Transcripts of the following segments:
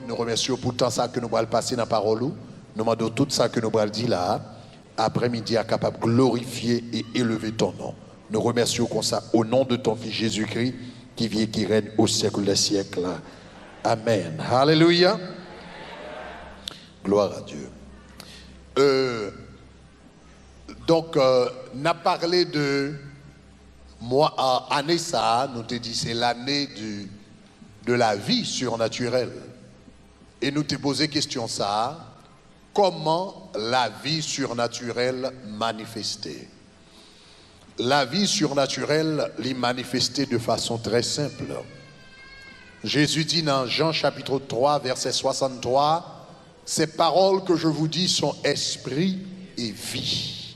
Nous remercions pour tout ça que nous allons passer dans la parole. Nous demandons tout ça que nous allons dire là. Après-midi, à capable de glorifier et élever ton nom. Nous remercions comme ça au nom de ton Fils Jésus-Christ qui vit et qui règne au siècle des siècles. Amen. Alléluia. Gloire à Dieu. Donc, on a parlé de moi, année ça, nous te dit c'est l'année de la vie surnaturelle. Et nous te posé question ça, comment la vie surnaturelle manifestée? La vie surnaturelle l'est manifestée de façon très simple. Jésus dit dans Jean chapitre 3, verset 63, ces paroles que je vous dis sont esprit et vie.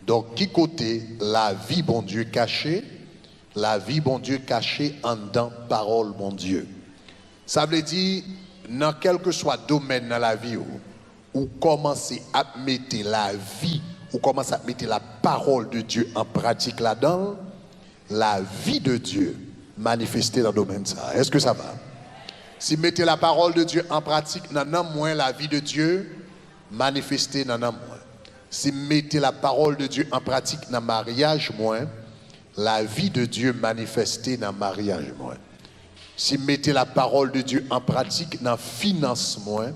Donc, qui côté la vie, bon Dieu, cachée? La vie, bon Dieu, cachée en dedans parole, bon Dieu. Ça veut dire, dans quel que soit domaine dans la vie, où commencez à mettre la vie, ou commencez à mettre la parole de Dieu en pratique là-dedans, la vie de Dieu manifestée dans le domaine ça. Est-ce que ça va? Si vous mettez la parole de Dieu en pratique, dans moins la vie de Dieu manifestée dans moins. Si vous mettez la parole de Dieu en pratique dans le mariage moins, la vie de Dieu manifestée dans le mariage moins. Si vous mettez la parole de Dieu en pratique dans le finance moins,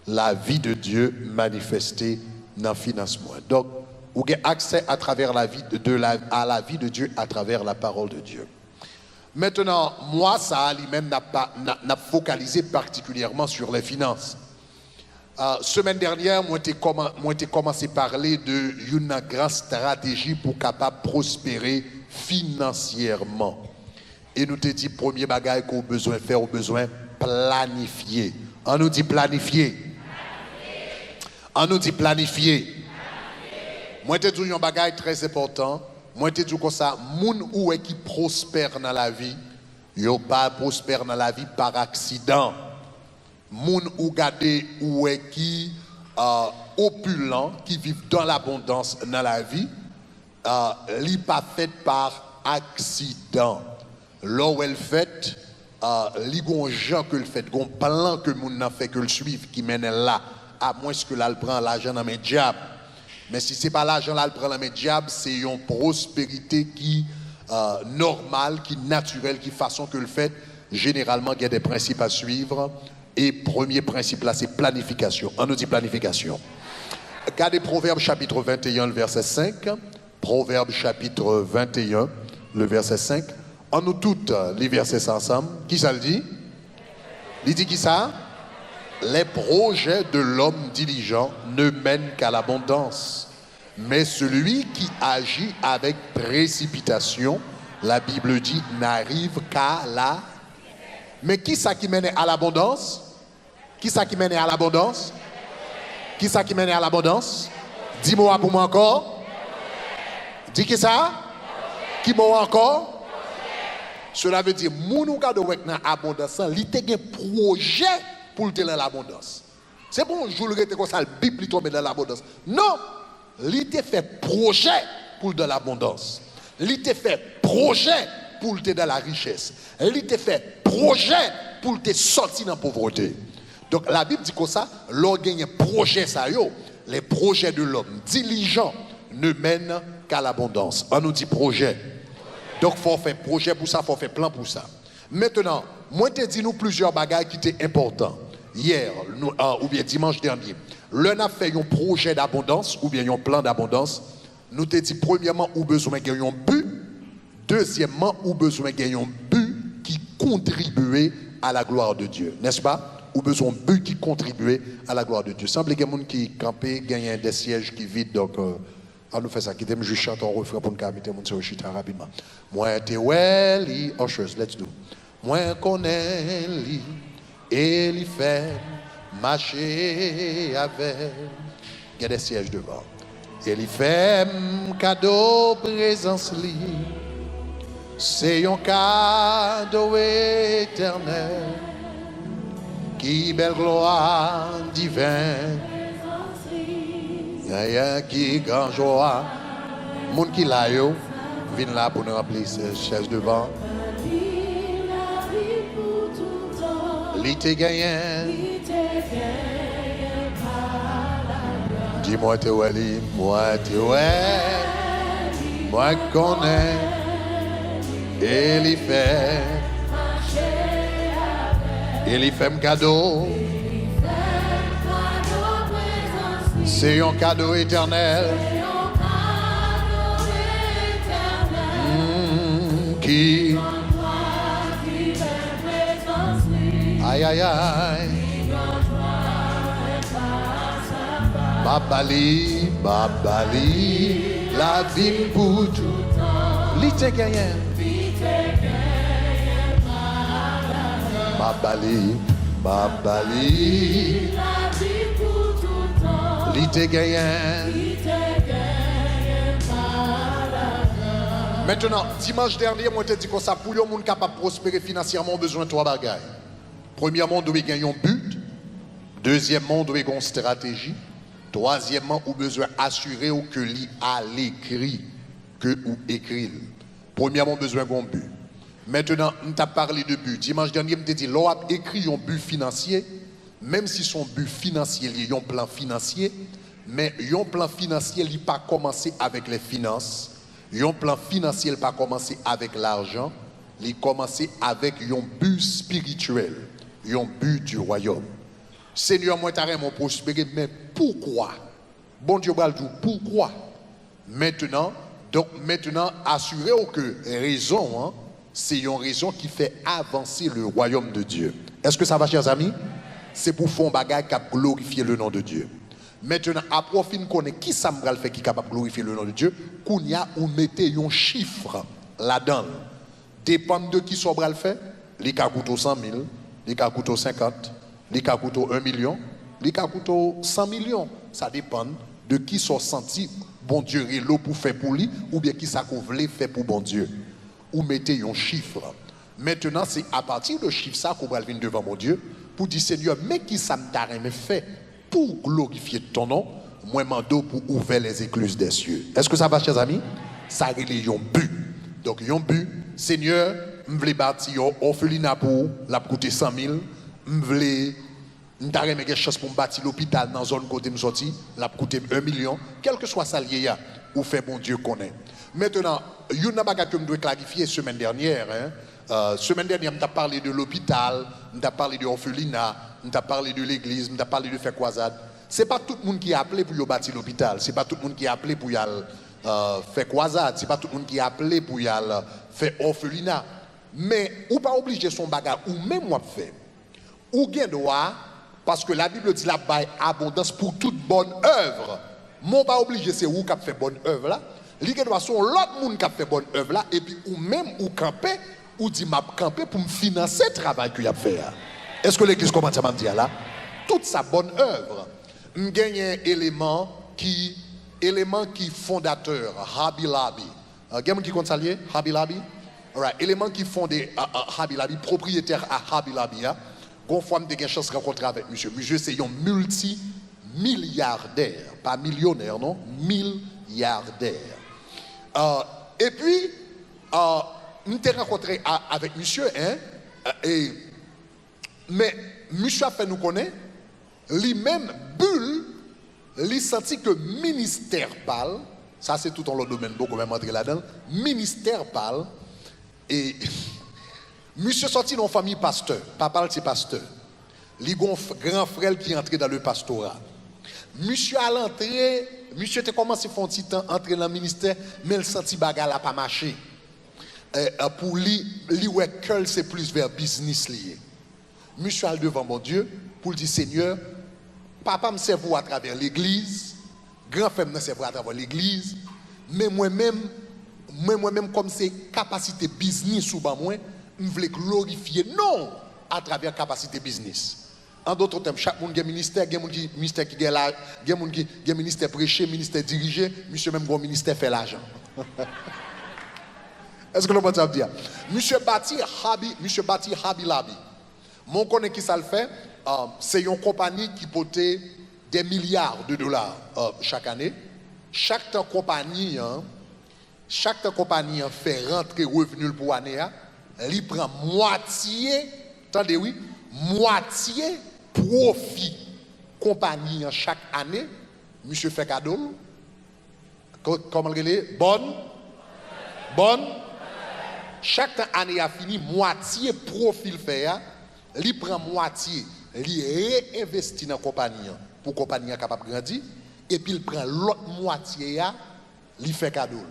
la vie de Dieu manifestée dans le finance moins. Donc, vous avez accès à travers la vie à la vie de Dieu à travers la parole de Dieu. Maintenant, moi, ça lui-même n'a focalisé particulièrement sur les finances. Semaine dernière, moi, j'ai commencé à parler d'une grande stratégie pour capable prospérer financièrement. Et nous te dit, premier bagage qu'on a besoin de faire, on a besoin de planifier. On nous dit planifier. On nous dit planifier. Moi, je te dis un bagage très important. Moi, je te dis comme ça, moun ou est qui prospère dans la vie, yo pas prospère dans la vie par accident. Moun ou gade ou est qui opulent, qui vivent dans l'abondance dans la vie, li pas fait par accident. Là où elle fait, li gon gens que le fait, gon plan que moun n'a fait que le suivre qui mène là, à moins que là le prend l'argent dans mes diables. Mais si ce n'est pas l'argent là le prend dans mes diables, c'est une prospérité qui normale, qui naturelle, qui façon que le fait, généralement il y a des principes à suivre. Et premier principe là, c'est planification. On nous dit planification. Regardez Proverbe chapitre 21, le verset 5. Proverbe chapitre 21, le verset 5. On nous toutes les versets ensemble. Qui ça le dit? Il dit qui ça? Les projets de l'homme diligent ne mènent qu'à l'abondance. Mais celui qui agit avec précipitation, la Bible dit, n'arrive qu'à la... Mais qui ça qui mène à l'abondance? Qui ça qui mène à l'abondance? Qui ça qui mène à l'abondance? Dis-moi pour moi encore. Dis qui ça? Qui m'a encore? Cela veut dire, moun ou gade wèk nan abondance, li te gen projet pour te dans l'abondance. C'est bon, je le rete comme ça, le Bible tombe dans l'abondance. Non, li te fait projet pour dans l'abondance. Li te fait projet pour te dans la richesse. Li te fait projet pour te sortir dans la pauvreté. Donc la Bible dit comme ça, l'on gagne projet ça yo, les projets de l'homme diligent ne mènent qu'à l'abondance. On nous dit projet. Donc il faut faire projet pour ça, il faut faire plan pour ça. Maintenant, moi te dis nous plusieurs bagages qui étaient importants. Hier, ou bien dimanche dernier, l'on a fait un projet d'abondance ou bien un plan d'abondance. Nous te dit premièrement, ou besoin de un but. Deuxièmement, ou besoin de un but qui contribuait à la gloire de Dieu. N'est-ce pas? Ou besoin d'un but qui contribuait à la gloire de Dieu. Semble qu'il y a des gens qui campent, gagnent des sièges qui vident. Donc, on nous fait ça. Qui t'aime juste chanter un refrain pour nous calmer, on se chita rapidement. Moi, t'es well, ushers, let's do. Moi, connais li, et li fait marcher avec. Il y a des sièges devant. Et li fait cadeau présence li. C'est un cadeau éternel. Qui belle gloire divine. Y'a qui grand joie. Moun qui l'a yo, viens là pour nous remplir ces chaises devant. Li te gagnant. Dis-moi te wali, moi te ouais. Moi connais. Et il fait. Il y fait un cadeau. C'est un cadeau éternel. Qui aïe aïe aïe Babali, Babali, la vie pour tout. L'ité gagnant. Babali, Babali, la vie pour tout. L'ité gagnant. Maintenant, dimanche dernier, moi je te dis que ça pour les gens capables de prospérer financièrement, besoin de trois bagages. Premièrement, on doit gagner un but. Deuxièmement, on doit gagner une stratégie. Troisièmement, on a besoin d'assurer que l'y a l'écrit, que ou écrit. Premièrement, on a besoin d'un but. Maintenant, on t'a parlé de but. Dimanche dernier, on t'a dit, l'on a écrit un but financier, même si son but financier, il y a un plan financier, mais un plan financier, il n'a pas commencé avec les finances. Un plan financier n'a pas commencé avec l'argent, il a commencé avec un but spirituel, un but du royaume. Seigneur, moi, tu as mon prospérer, mais pourquoi? Bon Dieu, pourquoi? Maintenant, assurez-vous que raison, hein, c'est une raison qui fait avancer le royaume de Dieu. Est-ce que ça va, chers amis? C'est pour faire un bagage qui a glorifié le nom de Dieu. Maintenant, après, on connaît qui ça me fait qui est capable de glorifier le nom de Dieu. Qu'on y a, on mettez un chiffre là-dedans. Dépend de qui ça va faire. Les cas coûtent 100 000, les cas coûtent 50, les cas coûtent 1 million, les cas coûtent 100 millions. Ça dépend de qui sont senti bon Dieu est là pour faire pour lui, ou bien qui ça qu'on voulait faire pour bon Dieu. Ou mettez un chiffre. Maintenant, c'est à partir de chiffre ça qu'on va venir devant mon Dieu pour dire Seigneur, mais qui ça me fait pour glorifier ton nom, moi mando pour ouvrir les écluses des cieux. Est-ce que ça va, chers amis? Ça a un but. Donc, un but, Seigneur, je veux bâtir un orphelinat pour la coûter 100 000. Je veux quelque chose pour bâtir l'hôpital dans la zone côté me sorti, la coûter 1 million. Quel que soit ça lié, ou fait bon Dieu connaît. Maintenant, il y a une chose que je dois clarifier semaine dernière. Semaine dernière, je parlé de l'hôpital, je parlé de l'orphelinat, je parlé de l'église, je parlé de faire croisade. Ce n'est pas tout le monde qui a appelé pour bâtir l'hôpital, ce n'est pas tout le monde qui a appelé pour faire croisade, ce n'est pas tout le monde qui a appelé pour faire orphelinat. Mais ou pas obligé son bagage, ou même moi faire. Ou bien droit, parce que la Bible dit la baille abondance pour toute bonne œuvre. Moi pas obligé, c'est où qui a fait bonne œuvre là. Il doit son l'autre monde qui a fait bonne œuvre là, et puis ou même ou camper, ou dit m'a camper pour me financer le travail qu'il a fait. Est-ce que l'église commence à me dire là? Toute sa bonne œuvre. Je gagne un élément qui fondateur, Habi Labi. Quelqu'un qui compte ça lié? Habi Labi? Right. Élément qui fondé Habi Labi, propriétaire à Habi Labi. Une fois, j'ai eu chance de rencontrer avec monsieur. Monsieur, c'est un multimilliardaire. Pas millionnaire, non? Milliardaire. Et puis, j'ai rencontré avec monsieur. Mais monsieur a fait nous connaître. Lui-même, bulle, il senti que ministère parle. Ça, c'est tout dans le domaine, beaucoup même entrer là-dedans. Ministère parle. Et monsieur sorti dans une famille pasteur. Papa, c'est pasteur. Il y a un grand frère qui est entré dans le pastorat. Monsieur à l'entrée, monsieur a commencé à faire un petit temps, entrer dans le ministère, mais le senti bagarre n'a pas marché. Pour lui, c'est plus vers business lié. Monsieur a devant mon Dieu pour dire Seigneur, papa me sert à travers l'église, grand frère me sert à travers l'église, mais moi-même, comme c'est capacité business ou pas moi, je veux glorifier non à travers capacité business. En d'autres termes, chaque monde a un ministère, il y a un ministère qui a l'argent, il y a un ministère prêché, ministère dirigé, monsieur même un ministère fait l'argent. Est-ce que l'on peut dire? Monsieur bâti Habi Labi. Mon connaît qui ça le fait, c'est une compagnie qui portait des milliards de dollars chaque année. Chaque compagnie fait rentrer revenu pour l'année, il prend moitié, attendez oui, moitié profit compagnie en chaque année, monsieur fait cadeau. Comment le dit? Bonne. Chaque année a fini, moitié profil fait, il prend moitié, il réinvestit dans la compagnie pour que la compagnie soit capable de grandir, et puis il prend l'autre moitié, il fait cadeau.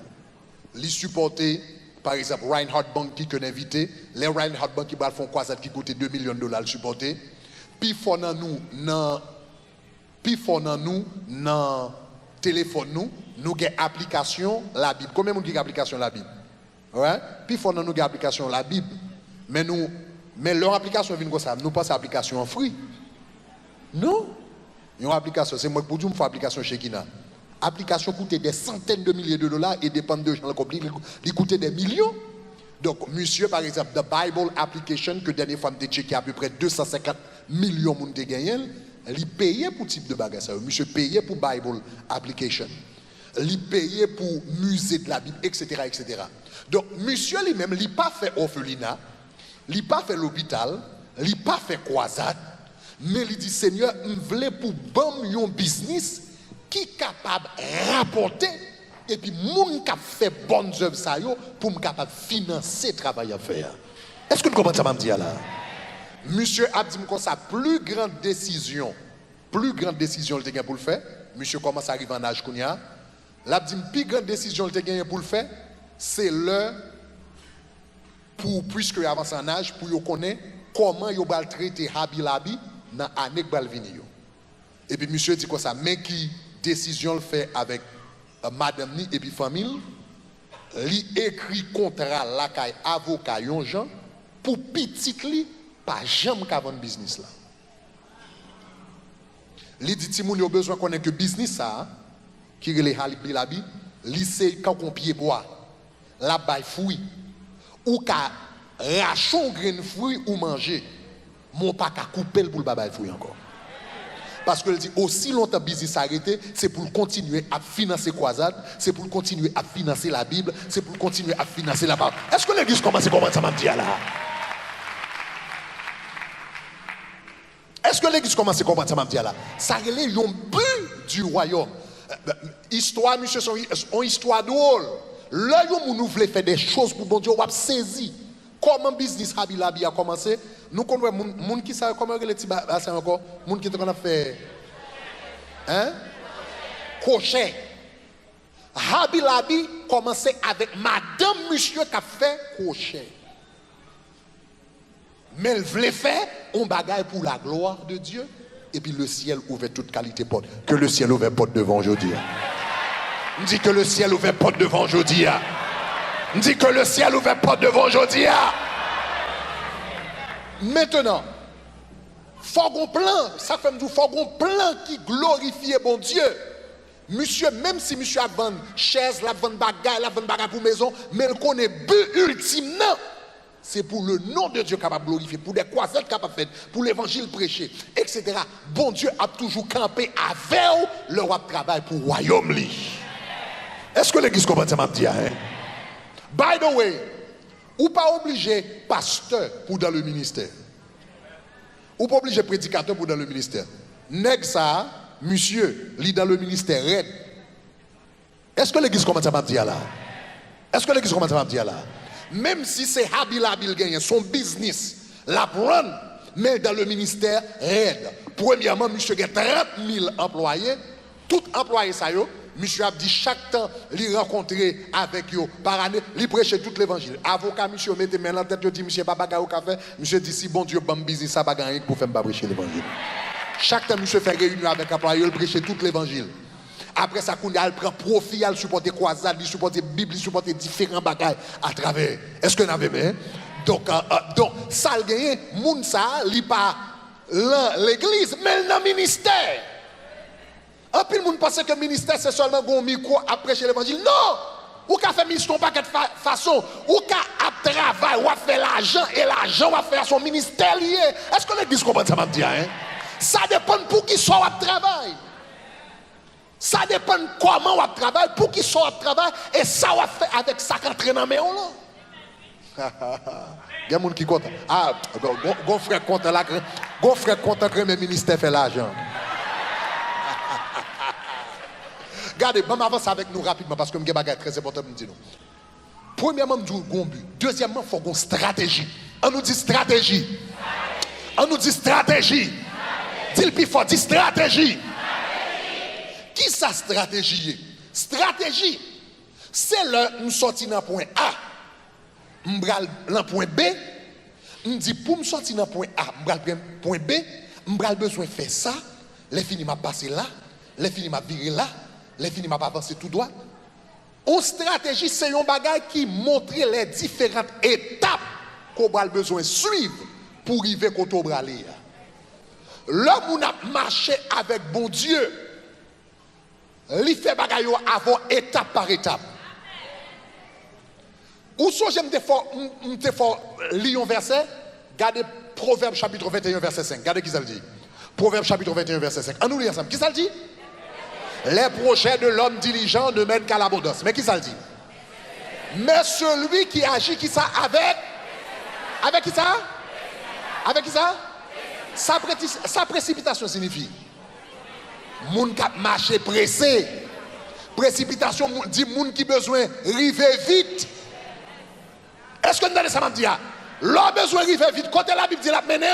Il supporte, par exemple, Reinhardt Bank qui est invité, les Reinhardt Bank qui font quoi ça qui coûte 2 millions de dollars supporter, puis font nous dans téléphone nous avons application la Bible. Combien de gens ont application la Bible? Ouais? Puis font nous avons application la Bible. Mais leur application vient comme ça. Nous pas application en free. Non. Une application, c'est moi pour dire une application chez Kina. Application coûte des centaines de milliers de dollars et dépend de gens il coûte des millions. Donc, monsieur, par exemple, The Bible Application, que dernière fois, je checké à peu près 250 millions de gens gagné, il payait pour type de bagage. Monsieur payait pour Bible Application. Il payait pour musée de la Bible, etc., etc. Donc, monsieur lui-même, il n'a pas fait orphelinat, il n'a pas fait l'hôpital, il n'a pas fait croisade, mais il dit, Seigneur, je voulais pour bon un business qui est capable de rapporter et puis moun qui fait bonnes œuvres ça yo pour me capable financer travail à faire. Est-ce que vous comprenez ça m'a dit là? Monsieur a dit comme ça plus grande décision le te pour le faire. Monsieur commence à arriver en âge kounya. L'a dit plus grande décision le te gagné pour le faire, c'est l'heure pour puisque il avance en âge pour yo connaître comment yo va traiter habi labi dans année que va venir yo. Et puis monsieur dit comme ça mais qui décision le fait avec madame ni et puis famille, li écrit contrat la kay avocat yon gens pour petit li pas jamais qu'avant business là. Li dit ti moun yo besoin connaître que business ça qui relé halibi labi, li c'est quand on pied bois, la bay fruit ou ka rachon grain fruit ou manger, mon pas ka couper pour le babay fruit encore. Parce que dit aussi longtemps business arrêté, c'est pour continuer à financer croisade, c'est pour continuer à financer la Bible, c'est pour continuer à financer la Bible. Est-ce que l'église commence à commencer à me dire là? Est-ce que l'église commence à commencer à me dire là? Ça relève un but du royaume. Histoire, monsieur, c'est une histoire drôle. Là, nous voulons faire des choses pour bon Dieu, on va saisir. Comment business Habilabi a commencé? Nous connaissons les gens qui savent comment les petits bassins encore. Les gens qui ont fait. Hein? Crochet. Habilabi commençait avec madame monsieur qui a fait crochet. Mais elle voulait faire un bagage pour la gloire de Dieu. Et puis le ciel ouvert toute qualité porte. Que le ciel ouvert porte devant aujourd'hui. On dit que le ciel ouvert porte devant aujourd'hui. On dit que le ciel ouvert porte devant aujourd'hui. Maintenant, faut qu'on plan, ça fait me dire, faut qu'on plan qui glorifie bon Dieu. Monsieur, même si monsieur a vendu chaise, la vend bagaille pour maison, mais il connaît but ultime, non. C'est pour le nom de Dieu capable de glorifier, pour des croisades capable de faire, pour l'évangile prêché, etc. Bon Dieu a toujours campé avec le roi de travail pour le royaume. Est-ce que l'église comprend ça m'a dit, hein? By the way, ou pas obligé pasteur pour dans le ministère. Ou pas obligé prédicateur pour dans le ministère. Nèg ça, monsieur, li dans le ministère red. Est-ce que l'église commence à me dire là? Est-ce que l'église commence à me dire là? Même si c'est Habilabil gagne son business, la prendre, mais dans le ministère red. Premièrement, monsieur a 30 000 employés. Tout employé ça yo. Monsieur a dit chaque temps, il rencontrer avec eux par année, il prêcher tout l'évangile. Avocat, monsieur, mettez main dans la tête, dit, monsieur, papa, au café. Monsieur dit, si bon Dieu, bon business, ça va gagner pour faire prêcher l'évangile. Chaque temps, monsieur fait réunion avec employé, il prêcher tout l'évangile. Après ça, il prend profit, il supporte croisade, il supporte Bible, il supporte différents bagages à travers. Est-ce que vous avez bien? Donc, ça a gagné, moun ça, il pas l'église, mais dans le ministère. En plus, le monde pense que le ministère, c'est seulement un micro à prêcher l'évangile. Non! Ou qu'à faire ministère pas de façon. Ou qu'à travailler, ou à faire l'argent, et l'argent va faire son ministère lié. Est-ce que l'église comprend ça, m'a dit, hein? Ça dépend pour qui soit à travail. Ça dépend comment on travaille, pour qui soit à travail, et ça va faire avec ça qu'entraîne dans mes là. Il y a des gens qui comptent. Ah, gon frère compte là. Gon frère compte que le ministère fait l'argent. Regardez, je vais avancer avec nous rapidement parce que je vais vous dire très important pour nous. Premièrement, nous avons un but. Deuxièmement, il faut une stratégie. On nous dit stratégie. On nous dit stratégie. Dis le plus fort, dis stratégie. Qui sa stratégie? Stratégie, c'est le nous sortir dans le point A. Nous allons dans le point B. Nous dit pour me sortir dans le point A, nous allons dans le point B. Nous avons besoin de faire ça. Les finis m'a passé là. Les finis m'a viré là. Les finis m'a avancé tout droit. Une stratégie, c'est un bagage qui montre les différentes étapes qu'on a besoin de suivre pour arriver à côté aller. L'homme a marché avec bon Dieu. Il fait bagage avant étape par étape. Ou si j'aime te lire un verset, regardez Proverbe chapitre 21 verset 5. Regardez qui ça le dit. Proverbe chapitre 21 verset 5. On nous lit ensemble. Qui ça le dit? Les projets de l'homme diligent ne mènent qu'à l'abondance. Mais qui ça le dit? Mais celui qui agit, qui ça avec? Avec qui ça? Avec qui ça? Sa précipitation signifie moun qui marche pressé. Précipitation dit moun qui besoin river vite. Est-ce que nous avons ça m'a dit? L'homme besoin river vite. Quand la Bible dit la mener,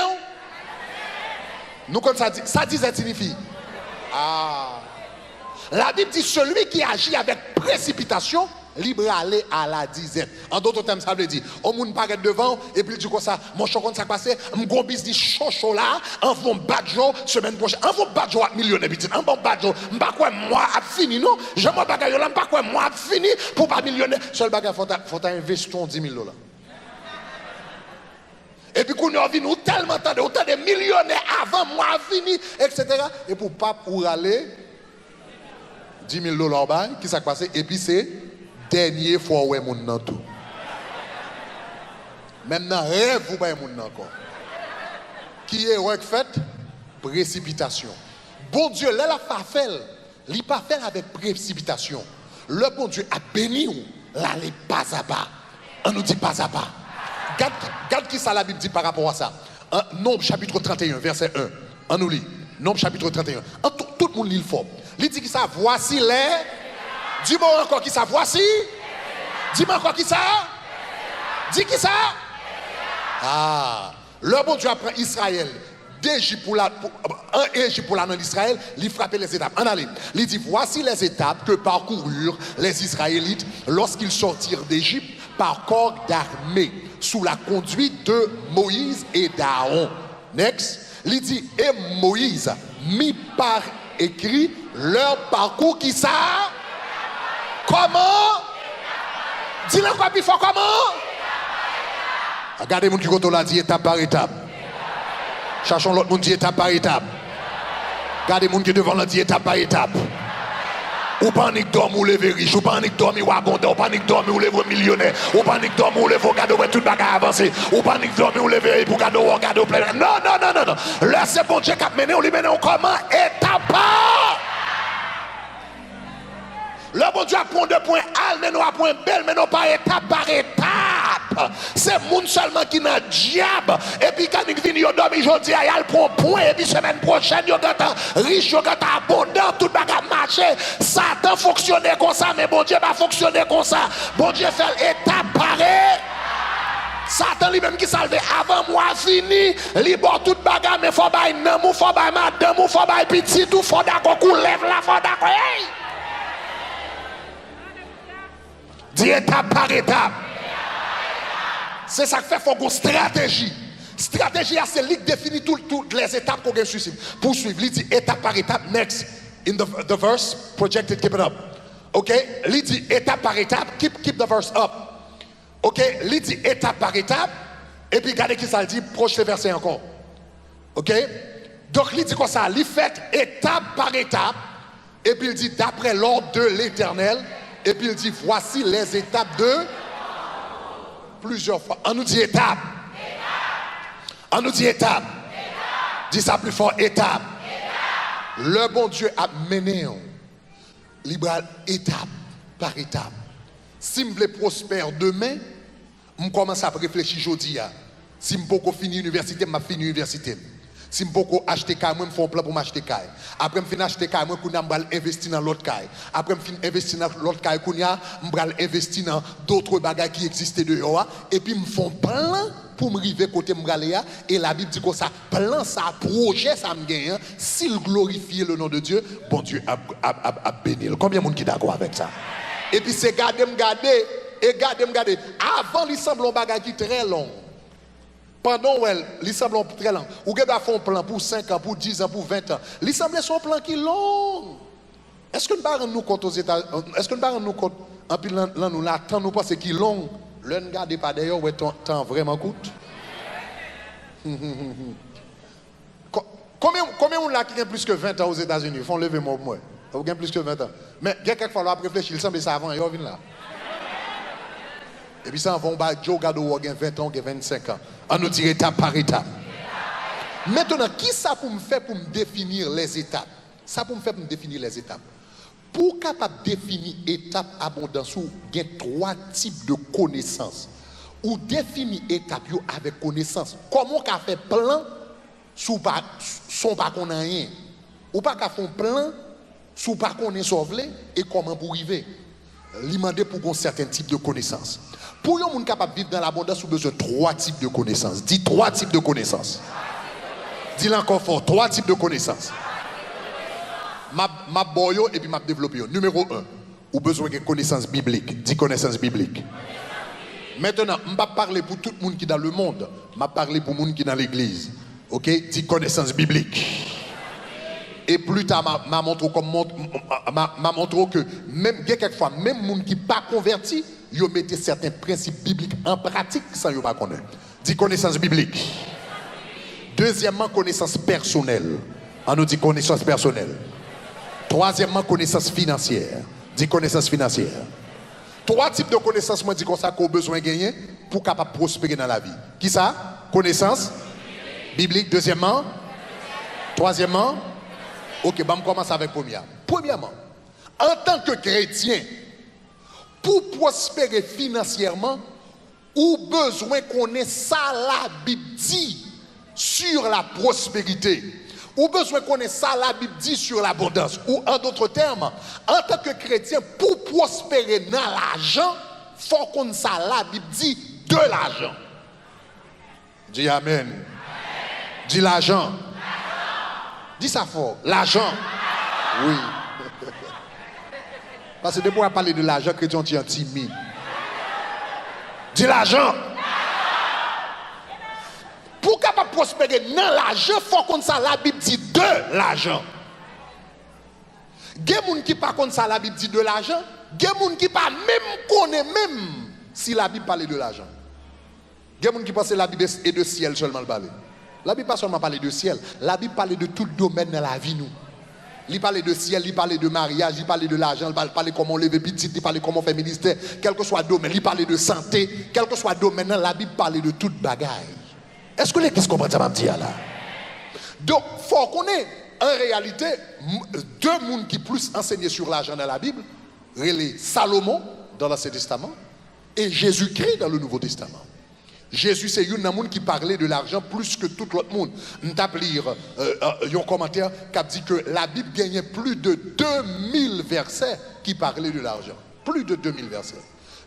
nous comme ça dit, ça dit ça signifie. Ah. La Bible dit celui qui agit avec précipitation, libre aller à la dizaine. En d'autres termes, ça veut dire, on moun paraît devant, et puis il dit comme ça, mon chocon ça passé, mon gros business chaud là, en vont badjo, semaine prochaine, en vont badjo à millionnaire, petit, en vont badjo, m'pas quoi moi a fini, non? Je m'en bagaille là, m'pas quoi moi a fini, pour pas millionnaire. Seul bagage, faut investir 10 000 $. Et puis qu'on a vu nous tellement autant de millionnaires avant moi a fini, etc. Et pour pas pour aller, 10 000 $ bail, qui s'est passé, et puis c'est dernier fois où est mon nan tout. Maintenant, rêve vous pas mon nan encore. Qui est work fait? Précipitation. Bon Dieu, là la pas fait, il pas fait avec précipitation. Le bon Dieu a béni ou là les pas à pas. On nous dit pas à pas. Regarde qui ça la Bible dit par rapport à ça. Nombre chapitre 31 verset 1. On nous lit. Nombre chapitre 31. Tout le monde lit le fort. Il dit qui ça, voici les. Dis-moi encore qui ça, voici. Dis-moi encore qui ça. Dis qui ça. Ah, le bon Dieu apprend Israël d'Égypte pour la dans l'Israël, il frappait les étapes. En allez, il dit voici les étapes que parcoururent les Israélites lorsqu'ils sortirent d'Égypte par corps d'armée sous la conduite de Moïse et d'Aaron. Next, il dit et Moïse mit par écrit leur parcours qui ça. Comment? Dis-le quoi plus fort, comment? Regardez mon qui l'a dit étape par étape. Cherchons l'autre monde dit étape par étape. Regardez mon qui devant l'a dit étape par étape. Ou panique dormi ou lever riche, ou panique dormi ou abondant, ou panique dormi ou lever millionnaire, ou panique dormi ou lever cadeau tout bagage avancé, ou panique dormi ou lever pour cadeau plein. Non. Là c'est bon Dieu qui a mené, on lui mène comment? Étape par. Le bon Dieu apprend de point A, mais nous apprend B, mais non pas étape par étape. C'est monde seulement qui n'a diable. Et puis quand il vient, il dormi aujourd'hui, il prend point. Et puis semaine prochaine, il est riche, il est abondant, tout le bagage marché. Satan fonctionnait comme ça, mais bon Dieu va fonctionner comme ça. Bon Dieu fait étape par étape. Satan lui-même qui salve avant moi fini, il bord tout bagage, mais faut bailler namou, faut bailler madame, faut bailler petit, tout faut d'accord, lève la faut d'accord. Hey! Dis étape par étape. C'est ça que fait, il faut une stratégie. Stratégie, c'est lui qui définit toutes les étapes qu'on doit suivre. Pour suivre, il dit étape par étape. Next, in the verse, projected, keep it up. Ok, il dit étape par étape, keep the verse up. Ok, il dit étape par étape. Et puis regardez qui ça le dit, proche le verset encore. Ok, donc il dit quoi ça? Il fait étape par étape. Et puis il dit d'après l'ordre de l'Éternel. Et puis il dit, voici les étapes de plusieurs fois. On nous dit étape. On nous dit étape. Dis ça plus fort, étape. Le bon Dieu a mené libéral étape par étape. Si je veux prospère demain, je commence à réfléchir aujourd'hui. Si je peux finir l'université, je finis l'université. Si je peux acheter caille, je fais un plan pour m'acheter caille. Après, je finis acheter caille, je vais investir dans l'autre caille. Après, je finis investir dans l'autre caille, je vais investir dans d'autres bagages qui existent dehors. Et puis, je fais un plan pour me arriver côté Mgaléa. Et la Bible dit que ça, plan, ça, projet, ça me gagne. S'il glorifie le nom de Dieu, bon Dieu a béni. Combien de monde qui est d'accord avec ça? Et puis, c'est garder. Avant, il semble un bagage qui est très long. Pendant il semble très long. Ou vous avez fait un plan pour 5 ans, pour 10 ans, pour 20 ans. Il semble son plan qui est long. Est-ce que nous ne nous compte aux États-Unis? Est-ce que nous ne nous compte en plus nous l'attendons nous parce qu'il est long? Le ne gardez pas d'ailleurs où ton temps vraiment coûte. Combien on a qui a plus que 20 ans aux États-Unis? Ils font lever moi. Vous avez plus que 20 ans. Mais quelquefois, on va réfléchir, il semble que ça avant, et on vient là. Et puis ça, on va Joe Gado qui a 20 ans, qui a 25 ans. On nous tire étape par étape. Maintenant, qui ça pour me faire pour me définir les étapes? Ça pour me faire pour me définir les étapes. Pour capable définir étape abondance, il y a 3 types de connaissances. Ou définir étape avec connaissance. Comment on fait plan sous pas qu'on a rien? Ou pas qu'on fait plan sous pas qu'on est sauvé et comment pour arriver? Demander pour un certain type de connaissances. Pour un monde capable de vivre dans l'abondance, vous avez besoin de 3 types de connaissances. Dis 3 types de connaissances. Dis-le encore fort, 3 types de connaissances. Ma boyo et puis ma développer. Numéro 1, vous avez besoin de connaissances bibliques. Dis connaissances bibliques. Maintenant, je ne vais pas parler pour tout le monde qui est dans le monde. Je vais parler pour le monde qui est dans l'église. Ok? Dis connaissances bibliques. Et plus tard, m'a montré que même quelquefois, même les gens qui ne sont pas convertis, ils mettent certains principes bibliques en pratique sans ne pas connaître. Dis connaissance biblique. Deuxièmement, connaissance personnelle. On nous dit connaissance personnelle. Troisièmement, connaissance financière. Dis connaissance financière. 3 types de connaissances, moi, dis qu'on a besoin de gagner pour capable prospérer dans la vie. Qui ça? Connaissance biblique. Deuxièmement. Troisièmement. Ok, on commence avec premièrement. Premièrement, en tant que chrétien, pour prospérer financièrement, ou besoin qu'on ait ça la Bible dit sur la prospérité. Ou besoin qu'on ait ça la Bible dit sur l'abondance. Ou en d'autres termes, en tant que chrétien, pour prospérer dans l'argent, il faut qu'on ait ça la Bible dit de l'argent. Dis Amen. Dis l'argent. Dis ça fort. L'argent. Oui. Parce que depuis qu'on parler de l'argent, chrétien est timide. Dis l'argent. Pour capable prospérer dans l'argent, il faut qu'on ça la Bible dit de l'argent. Il y a des gens qui ne parlent pas ça la Bible dit de l'argent. Il y a des gens qui ne parlent même connaît même si la Bible parle de l'argent. Il y a des gens qui pensent que la Bible est de ciel seulement le parler. La Bible pas seulement parler de ciel, la Bible parle de tout domaine dans la vie nous. Il parle de ciel, il parle de mariage, il parle de l'argent, il parle de comment lever petit, il parle de comment faire ministère, quel que soit le domaine, il parle de santé, quel que soit le domaine, la Bible parle de toute bagaille. Est-ce que l'église comprend ça, dire là? Donc, il faut qu'on ait en réalité 2 personnes qui plus enseigné sur l'argent dans la Bible, Salomon dans l'Ancien Testament et Jésus-Christ dans le Nouveau Testament. Jésus, c'est un homme qui parlait de l'argent plus que tout l'autre monde. Je vais lire un commentaire qui dit que la Bible gagnait plus de 2000 versets qui parlaient de l'argent. Plus de 2000 versets.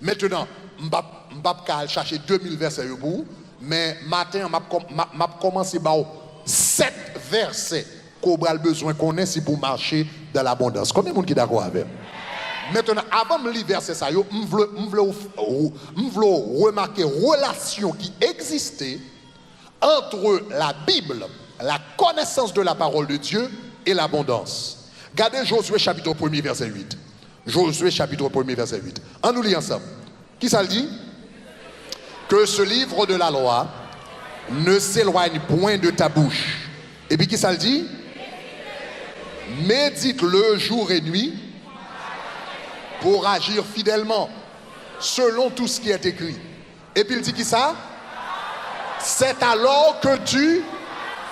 Maintenant, je ne vais pas chercher 2000 versets pour vous, mais matin, je vais commencer par 7 versets qu'on a besoin qu'on ait si pour marcher dans l'abondance. Combien de monde qui est d'accord avec? Maintenant, avant de lire verset ça, je veux remarquer la relation qui existait entre la Bible, la connaissance de la parole de Dieu et l'abondance. Regardez Josué chapitre 1er verset 8. Josué chapitre 1er verset 8. On nous lit ensemble. Qui ça le dit? Que ce livre de la loi ne s'éloigne point de ta bouche. Et puis qui ça le dit? Médite-le jour et nuit pour agir fidèlement selon tout ce qui est écrit. Et puis il dit qui ça? C'est alors que tu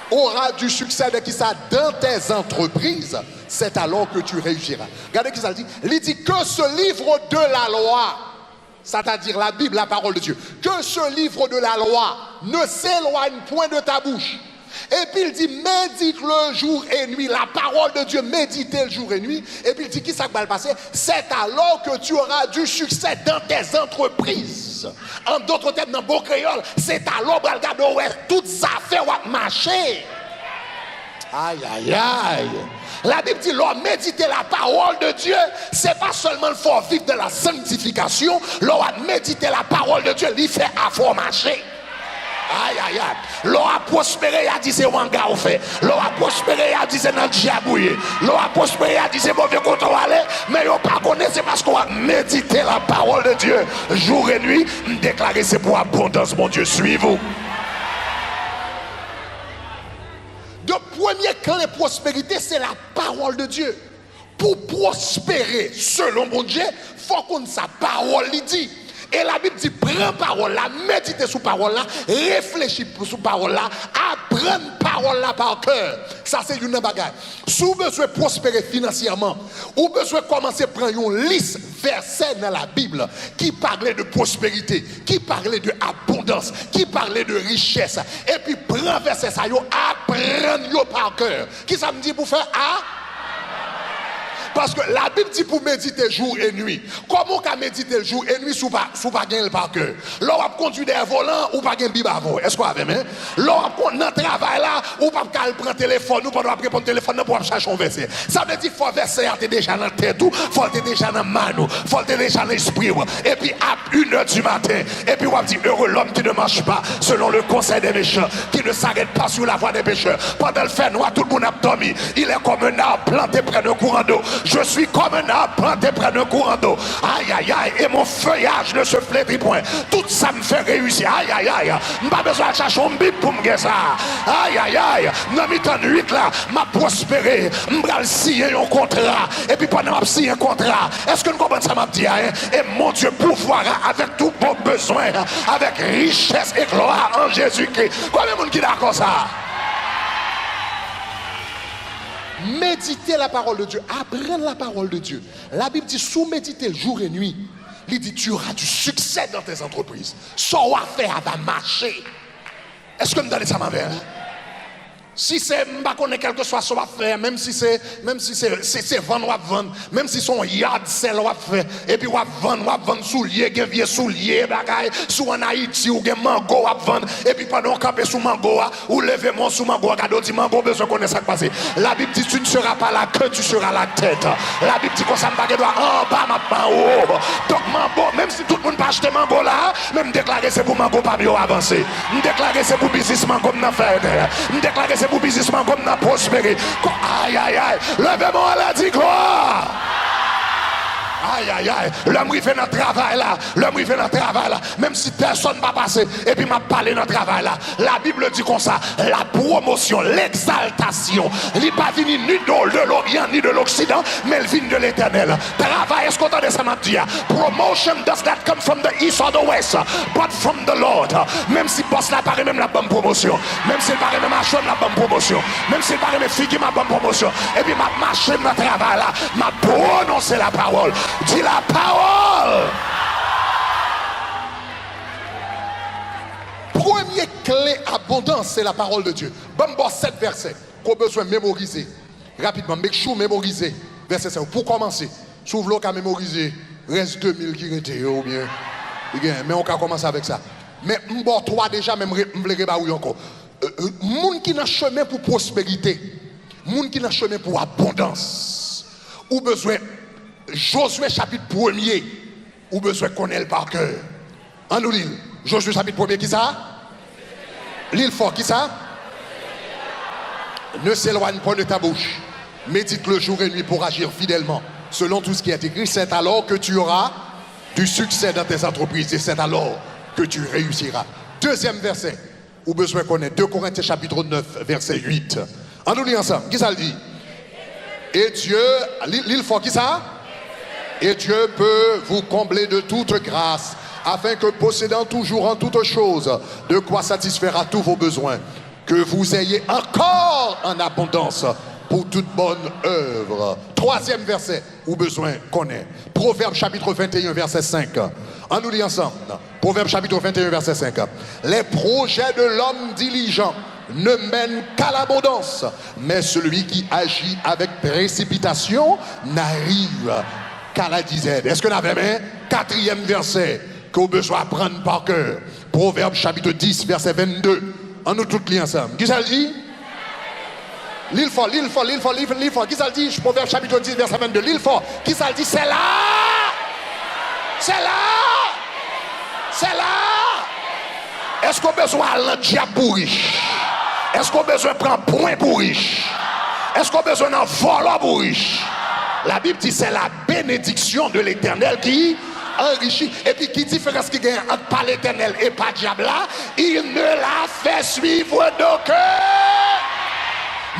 auras du succès de qui ça dans tes entreprises. C'est alors que tu réussiras. Regardez qui ça dit. Il dit que ce livre de la loi, c'est-à-dire la Bible, la parole de Dieu, que ce livre de la loi ne s'éloigne point de ta bouche. Et puis il dit, médite le jour et nuit, la parole de Dieu, méditez le jour et nuit. Et puis il dit, qui ça va le passer? C'est alors que tu auras du succès dans tes entreprises. En d'autres termes, dans bon créole, c'est alors que tu auras toutes ça fait marcher. Aïe, aïe, aïe. La Bible dit, l'homme méditer la parole de Dieu, c'est pas seulement le faut vivre de la sanctification, l'homme méditer la parole de Dieu, il fait à fort marcher. Aïe, aïe, aïe. L'on a prospéré, il a dit c'est wanga au fait. L'on a prospéré, il a dit c'est dans le diabouillé. L'on a prospéré, il a dit c'est mauvais contrôle. Mais on pas connaître, c'est parce qu'on a médité la parole de Dieu jour et nuit. Déclarer c'est pour abondance, mon Dieu, suivez-vous. Le premier clé de prospérité, c'est la parole de Dieu. Pour prospérer selon mon Dieu, il faut qu'on ait sa parole, il dit. Et la Bible dit, prends parole là, méditez sur parole là, réfléchis sur parole là, apprends parole là par cœur. Ça c'est une bagaille. Si vous besoin prospérer financièrement, ou besoin commencer à prendre une liste versets dans la Bible qui parlait de prospérité, qui parlait de abondance, qui parlait de richesse. Et puis prends verset ça, apprends par cœur. Qui ça me dit pour faire Parce que la Bible dit pour méditer jour et nuit. Comment on peut méditer jour et nuit sous pas gagner par cœur? L'on va conduire des volants ou pas gagner Bible avant. Est-ce qu'on a même? L'on va dans le travail là ou pas prendre téléphone ou pas répondre téléphone pour chercher un verset. Ça veut dire qu'il faut verser déjà dans la tête, il faut déjà dans la main, il faut déjà dans l'esprit. Et puis à 1h du matin, et puis on va dire heureux l'homme qui ne marche pas selon le conseil des méchants, qui ne s'arrête pas sur la voie des pécheurs. Pendant le fait noir, tout le monde a dormi. Il est comme un arbre planté près d'un courant d'eau. Je suis comme un arbre planté près d'un courant d'eau. Aïe, aïe, aïe. Et mon feuillage ne se flétrit point. Tout ça me fait réussir. Aïe, aïe, aïe. Je n'ai pas besoin de chercher un bip pour me faire ça. Aïe, aïe, aïe. Dans mes temps de 8 là, m'a prospéré. Je vais signer un contrat. Et puis pendant que je signe un contrat, est-ce que nous comprenons ça, m'a dit? Et mon Dieu pourvoira avec tout vos besoins, avec richesse et gloire en Jésus-Christ. Combien de monde qui est d'accord ça? Méditer la parole de Dieu, apprendre la parole de Dieu. La Bible dit sous-méditer le jour et nuit. Il dit tu auras du succès dans tes entreprises. Son affaire va marcher. Est-ce que vous me donnez ça, ma mère? Si c'est pas qu'on est quelque soit son affaire, même si c'est vendre ou vendre, même si son yard sell ou faire, et puis ou vendre soulier, gen vieux soulier, bagay, sous en Haïti ou gen mango ou vendre, et puis pendant camper sous mango ou lever mon sous mango, cadeau dit mango besoin connaître ça passer. La Bible dit tu ne seras pas la queue, tu seras la tête. La Bible dit qu'on s'en va doit en bas ma en haut. Donc mango, même si tout le monde pas acheter mango là, même déclarer c'est pour mango pas mieux avancer. Me déclarer c'est pour business mango n'a faire. Me déclarer c'est pour businessman comme n'a prospéré. Aïe aïe aïe, levez-moi la dit gloire. Aïe aïe aïe, l'homme il fait notre travail là, l'homme il fait notre travail là, même si personne va passer et puis m'a parlé notre travail là. La Bible dit comme ça, la promotion, l'exaltation, il n'est pas venu ni de l'Orient ni de l'Occident, mais il vient de l'Éternel. Travail, est-ce qu'on entend ça m'a dit? Promotion does not come from the east or the west, but from the Lord. Même si boss là paraît même la bonne promotion, même s'il paraît même acheter la bonne promotion, même s'il paraît même figuer ma bonne promotion, et puis m'a marché dans travail là, m'a prononcé la parole. Dis la parole. Premier clé abondance, c'est la parole de Dieu. Bon, 7 versets qu'on a besoin de mémoriser rapidement. Make sure mémoriser. Verset 5. Pour commencer, s'ouvre l'eau qu'à mémoriser. Reste 2000 qui étaient ou bien. Mais on va commencer avec ça. Mais bon, 3 déjà, même je encore. Moun qui n'a chemin pour prospérité, moun qui n'a chemin pour abondance, ou besoin. Josué chapitre 1er, ou besoin connaître par cœur. En nous lire. Josué chapitre 1er, qui ça? L'île fort, qui ça? Ne s'éloigne pas de ta bouche. Médite le jour et nuit pour agir fidèlement. Selon tout ce qui est écrit, c'est alors que tu auras du succès dans tes entreprises. Et c'est alors que tu réussiras. Deuxième verset, ou besoin connaître. 2 Corinthiens chapitre 9, verset 8. En nous lire ensemble. Qui ça le dit? Et Dieu, l'île fort, qui ça? Et Dieu peut vous combler de toute grâce, afin que possédant toujours en toutes choses, de quoi satisfaire à tous vos besoins, que vous ayez encore en abondance pour toute bonne œuvre. Troisième verset, ou besoin qu'on ait. Proverbe chapitre 21, verset 5. On nous lit ensemble. Proverbe chapitre 21, verset 5. Les projets de l'homme diligent ne mènent qu'à l'abondance, mais celui qui agit avec précipitation n'arrive qu'à la dizaine. Est-ce que nous avons un quatrième verset que vous besoin apprendre par cœur? Proverbe chapitre 10, verset 22. On nous tous lire ensemble. Qui ça le dit? L'île fort. Qui ça le dit? Proverbe chapitre 10, verset 22. L'île fort. Qui ça le dit? C'est là! C'est là! C'est là! Est-ce qu'on a besoin d'un diable pour riche? Est-ce qu'on a besoin de prendre point pour riche? Est-ce qu'on a besoin d'un volant pour riche? La Bible dit c'est la bénédiction de l'Éternel qui enrichit. Et puis qui différence qui gagne entre pas l'Éternel et pas diable là? Il ne la fait suivre d'aucun.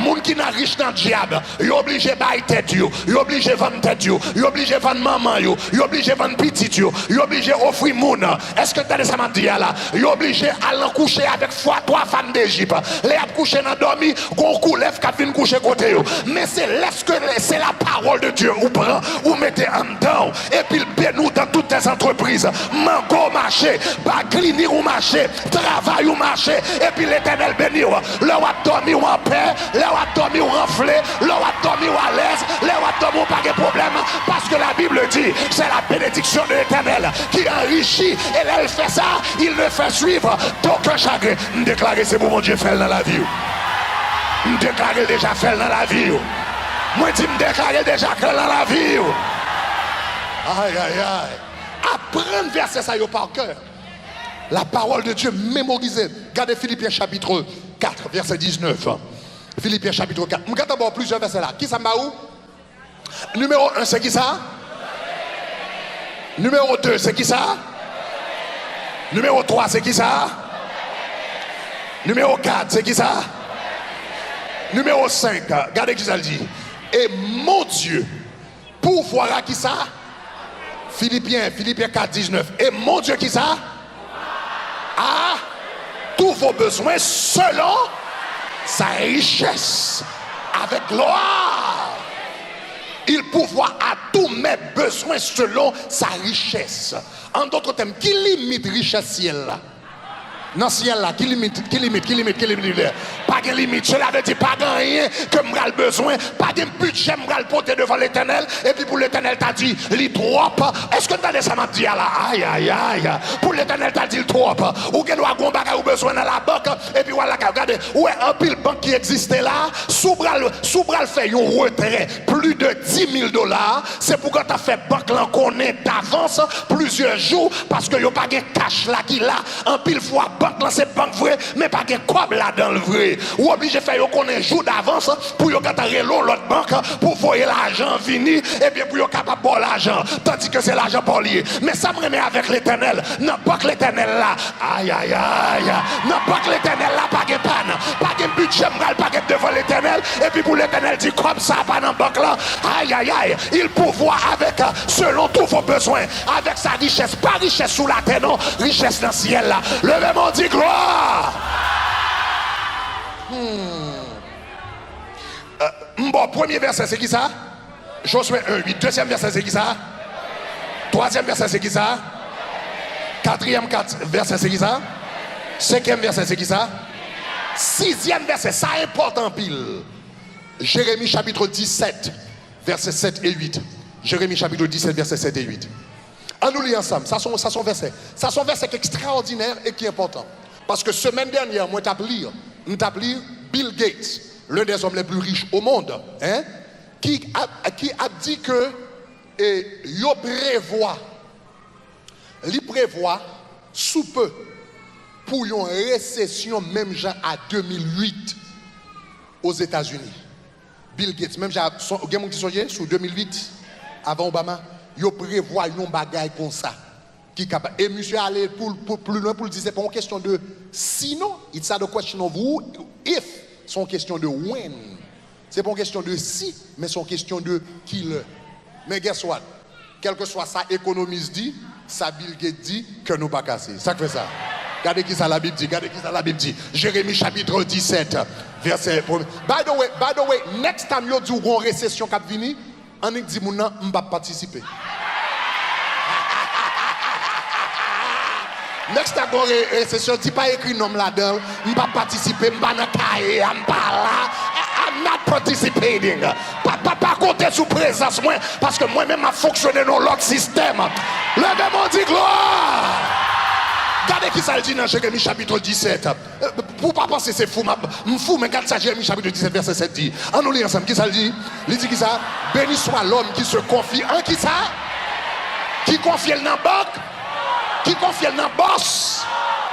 Moun qui n'a riche dans le diable, il obligé de bailler tête, il obligé de vendre tête, il obligé de vendre maman, il obligé de vendre petit, il obligé d'offrir moun. Est-ce que tu as ça m'a dit là? Il obligé à coucher avec foi 3 femmes d'Égypte. Les a couché dans dormi, gon coup lève qui vient coucher côté yo. Mais c'est la parole de Dieu ou prend ou mettez en dedans et puis le nous dans toutes tes entreprises. Mango marché, baglini ou marché, travail ou marché et puis l'Éternel béni. Le a dormi ou en paix. Là où a dormi ou renflé, là où a dormi ou à l'aise, là où a dormi ou pas de problème, parce que la Bible dit, c'est la bénédiction de l'Éternel qui enrichit, et là il fait ça, il le fait suivre d'aucun chagrin. Me déclarer c'est pour mon Dieu fait dans la vie. Me déclarer déjà fait dans la vie. Moi dis me déclarer déjà fait dans la vie. Aïe aïe aïe. Apprendre verset ça par cœur. La parole de Dieu mémorisée. Regardez Philippiens chapitre 4, verset 19. Philippiens chapitre 4. Je regarde d'abord plusieurs versets là. Qui ça m'a où? Numéro 1, c'est qui ça? Numéro 2, c'est qui ça? Numéro 3, c'est qui ça? Numéro 4, c'est qui ça? Numéro 5, regardez qui ça le dit. Et mon Dieu, pourvoir à qui ça? Philippiens 4, 19. Et mon Dieu qui ça? À tous vos besoins selon sa richesse avec gloire. Il pourvoit à tous mes besoins selon sa richesse. En d'autres termes, qui limite richesse ciel là? Non, ciel là, qui limite? Pas de limite. Cela veut dire pas de rien que m'gal besoin, pas de budget m'gal porter devant l'Éternel. Et puis pour l'Éternel t'a dit, il propre. Est-ce que t'as ça m'a dit là? Aïe aïe aïe. Pour l'Éternel t'a dit le propre. Ou qu'elle doit gon bagay ou besoin dans la banque. Et puis voilà, regardez, ouais un pile banque qui existait là, sous bral fait un retrait plus de $10,000. C'est pourquoi t'as fait banque là qu'on est d'avance plusieurs jours parce que y'a pas de cash là qui là un pile fois. Banque là c'est banque vrai mais pas de cob là dans le vrai ou obligé faire qu'on un jour d'avance pour yo gâter l'autre banque pour voyer l'argent venir et bien pour yo capable de l'argent tandis que c'est l'argent pour lier mais ça me remet avec l'Éternel non pas que l'Éternel là aïe aïe aïe non pas que l'Éternel là pas de panne pas de budget pas de devant l'Éternel et puis pour l'Éternel dit comme ça pas dans banque là aïe aïe aïe il pourvoit avec selon tous vos besoins avec sa richesse pas richesse sous la terre non richesse dans le ciel là levez-moi dit gloire. Bon, premier verset, c'est qui ça? Josué 1:8. Deuxième verset, c'est qui ça? Troisième verset, c'est qui ça? Quatrième verset, c'est qui ça? Cinquième verset, c'est qui ça? Sixième verset, ça importe en pile. Jérémie chapitre 17, versets 7 et 8. Jérémie chapitre 17, versets 7 et 8. On nous lit ensemble, ça sont versets. Ça sont versets extraordinaires et qui est important. Parce que semaine dernière, moi nous t'ai lu Bill Gates, l'un des hommes les plus riches au monde, hein, qui a dit que il prévoit sous peu pour une récession même genre à 2008 aux États-Unis. Bill Gates, même genre, vous avez qui sur 2008 avant Obama. Yo prévoit un bagage comme ça qui capable et monsieur aller pour plus loin pour dire c'est pas une question de sinon it's not a question of who if c'est une question de when c'est pas une question de si mais c'est une question de qui le mais guess what quel que soit ça économiste dit ça Bill Gates dit que nous pas casser ça fait ça Regardez qui ça la Bible dit, regardez qui ça la Bible dit. Jérémie chapitre 17, verset 1. By the way, next time you do une récession qui vient, on dit mon nom, on va participer. Next time you récession, dis pas écrit nom là-dedans, on va participer, on va pas tailler, on va là. I'm not participating. Pas compter sous présence moi, parce que moi-même a fonctionné dans l'autre système. Levez-moi dit gloire. Regardez qui ça le dit dans Jérémie chapitre 17. Pour pas penser c'est fou, fou, mais regarde ça Jérémie chapitre 17 verset 7 dit. On nous lit ensemble, qui ça le dit? Il dit qui ça? Béni soit l'homme qui se confie en qui ça? Qui confie dans banque? Qui confie dans boss?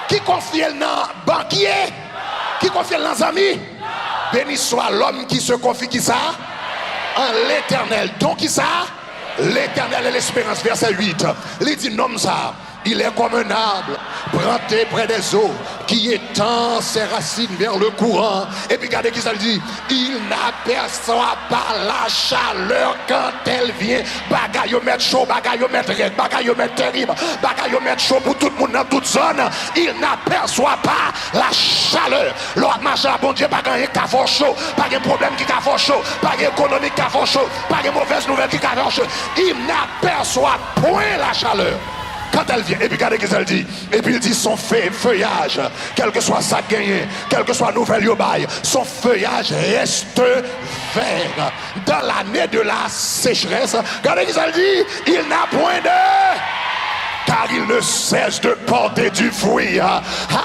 Qui confie dans banquier? Qui confie dans amis? Béni soit l'homme qui se confie qui ça? En l'éternel. Donc qui ça? L'éternel et l'espérance. Verset 8. Il dit nomme ça. Il est comme un arbre planté près des eaux qui étend ses racines vers le courant. Et puis regardez qui ça le dit. Il n'aperçoit pas la chaleur quand elle vient. Bagaille mettre chaud, bagaille mettre raide, bagaille mettre terrible, bagaille mettre chaud pour tout le monde dans toute zone. Il n'aperçoit pas la chaleur. L'autre machin, bon Dieu, pas gagner qu'à faire chaud, pas de problème qui a fait chaud, pas d'économie qui a fait chaud, pas de mauvaise nouvelle qui a fait chaud. Il n'aperçoit point la chaleur. Quand elle vient, et puis regardez ce qu'elle dit. Et puis il dit son feuillage, quel que soit sa gagne, quel que soit nouvelle yobaille, son feuillage reste vert. Dans l'année de la sécheresse, regardez ce qu'elle dit. Il n'a point de... car il ne cesse de porter du fruit.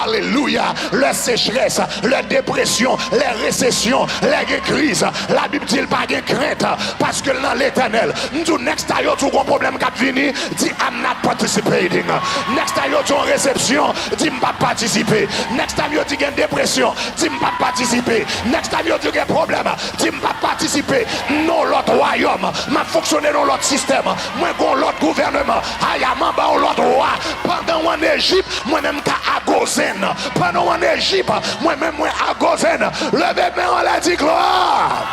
Alléluia. La sécheresse, la dépression, les récessions, les crises. La Bible dit pas de crainte parce que dans l'éternel, nous next time you tout problème qui vient, dit I'm not participating. Next time you une réception, dit pas participer. Next time you dit une dépression, dit pas participer. Next time you dit un problème, dit pas participer. Non l'autre royaume, m'a fonctionné dans l'autre système. Moi dans l'autre gouvernement, ayama ba l'autre roi. Pendant en Égypte, moi-même à Gozen. Pendant en Égypte, moi-même à Gozen. Levez-moi, on l'a dit gloire.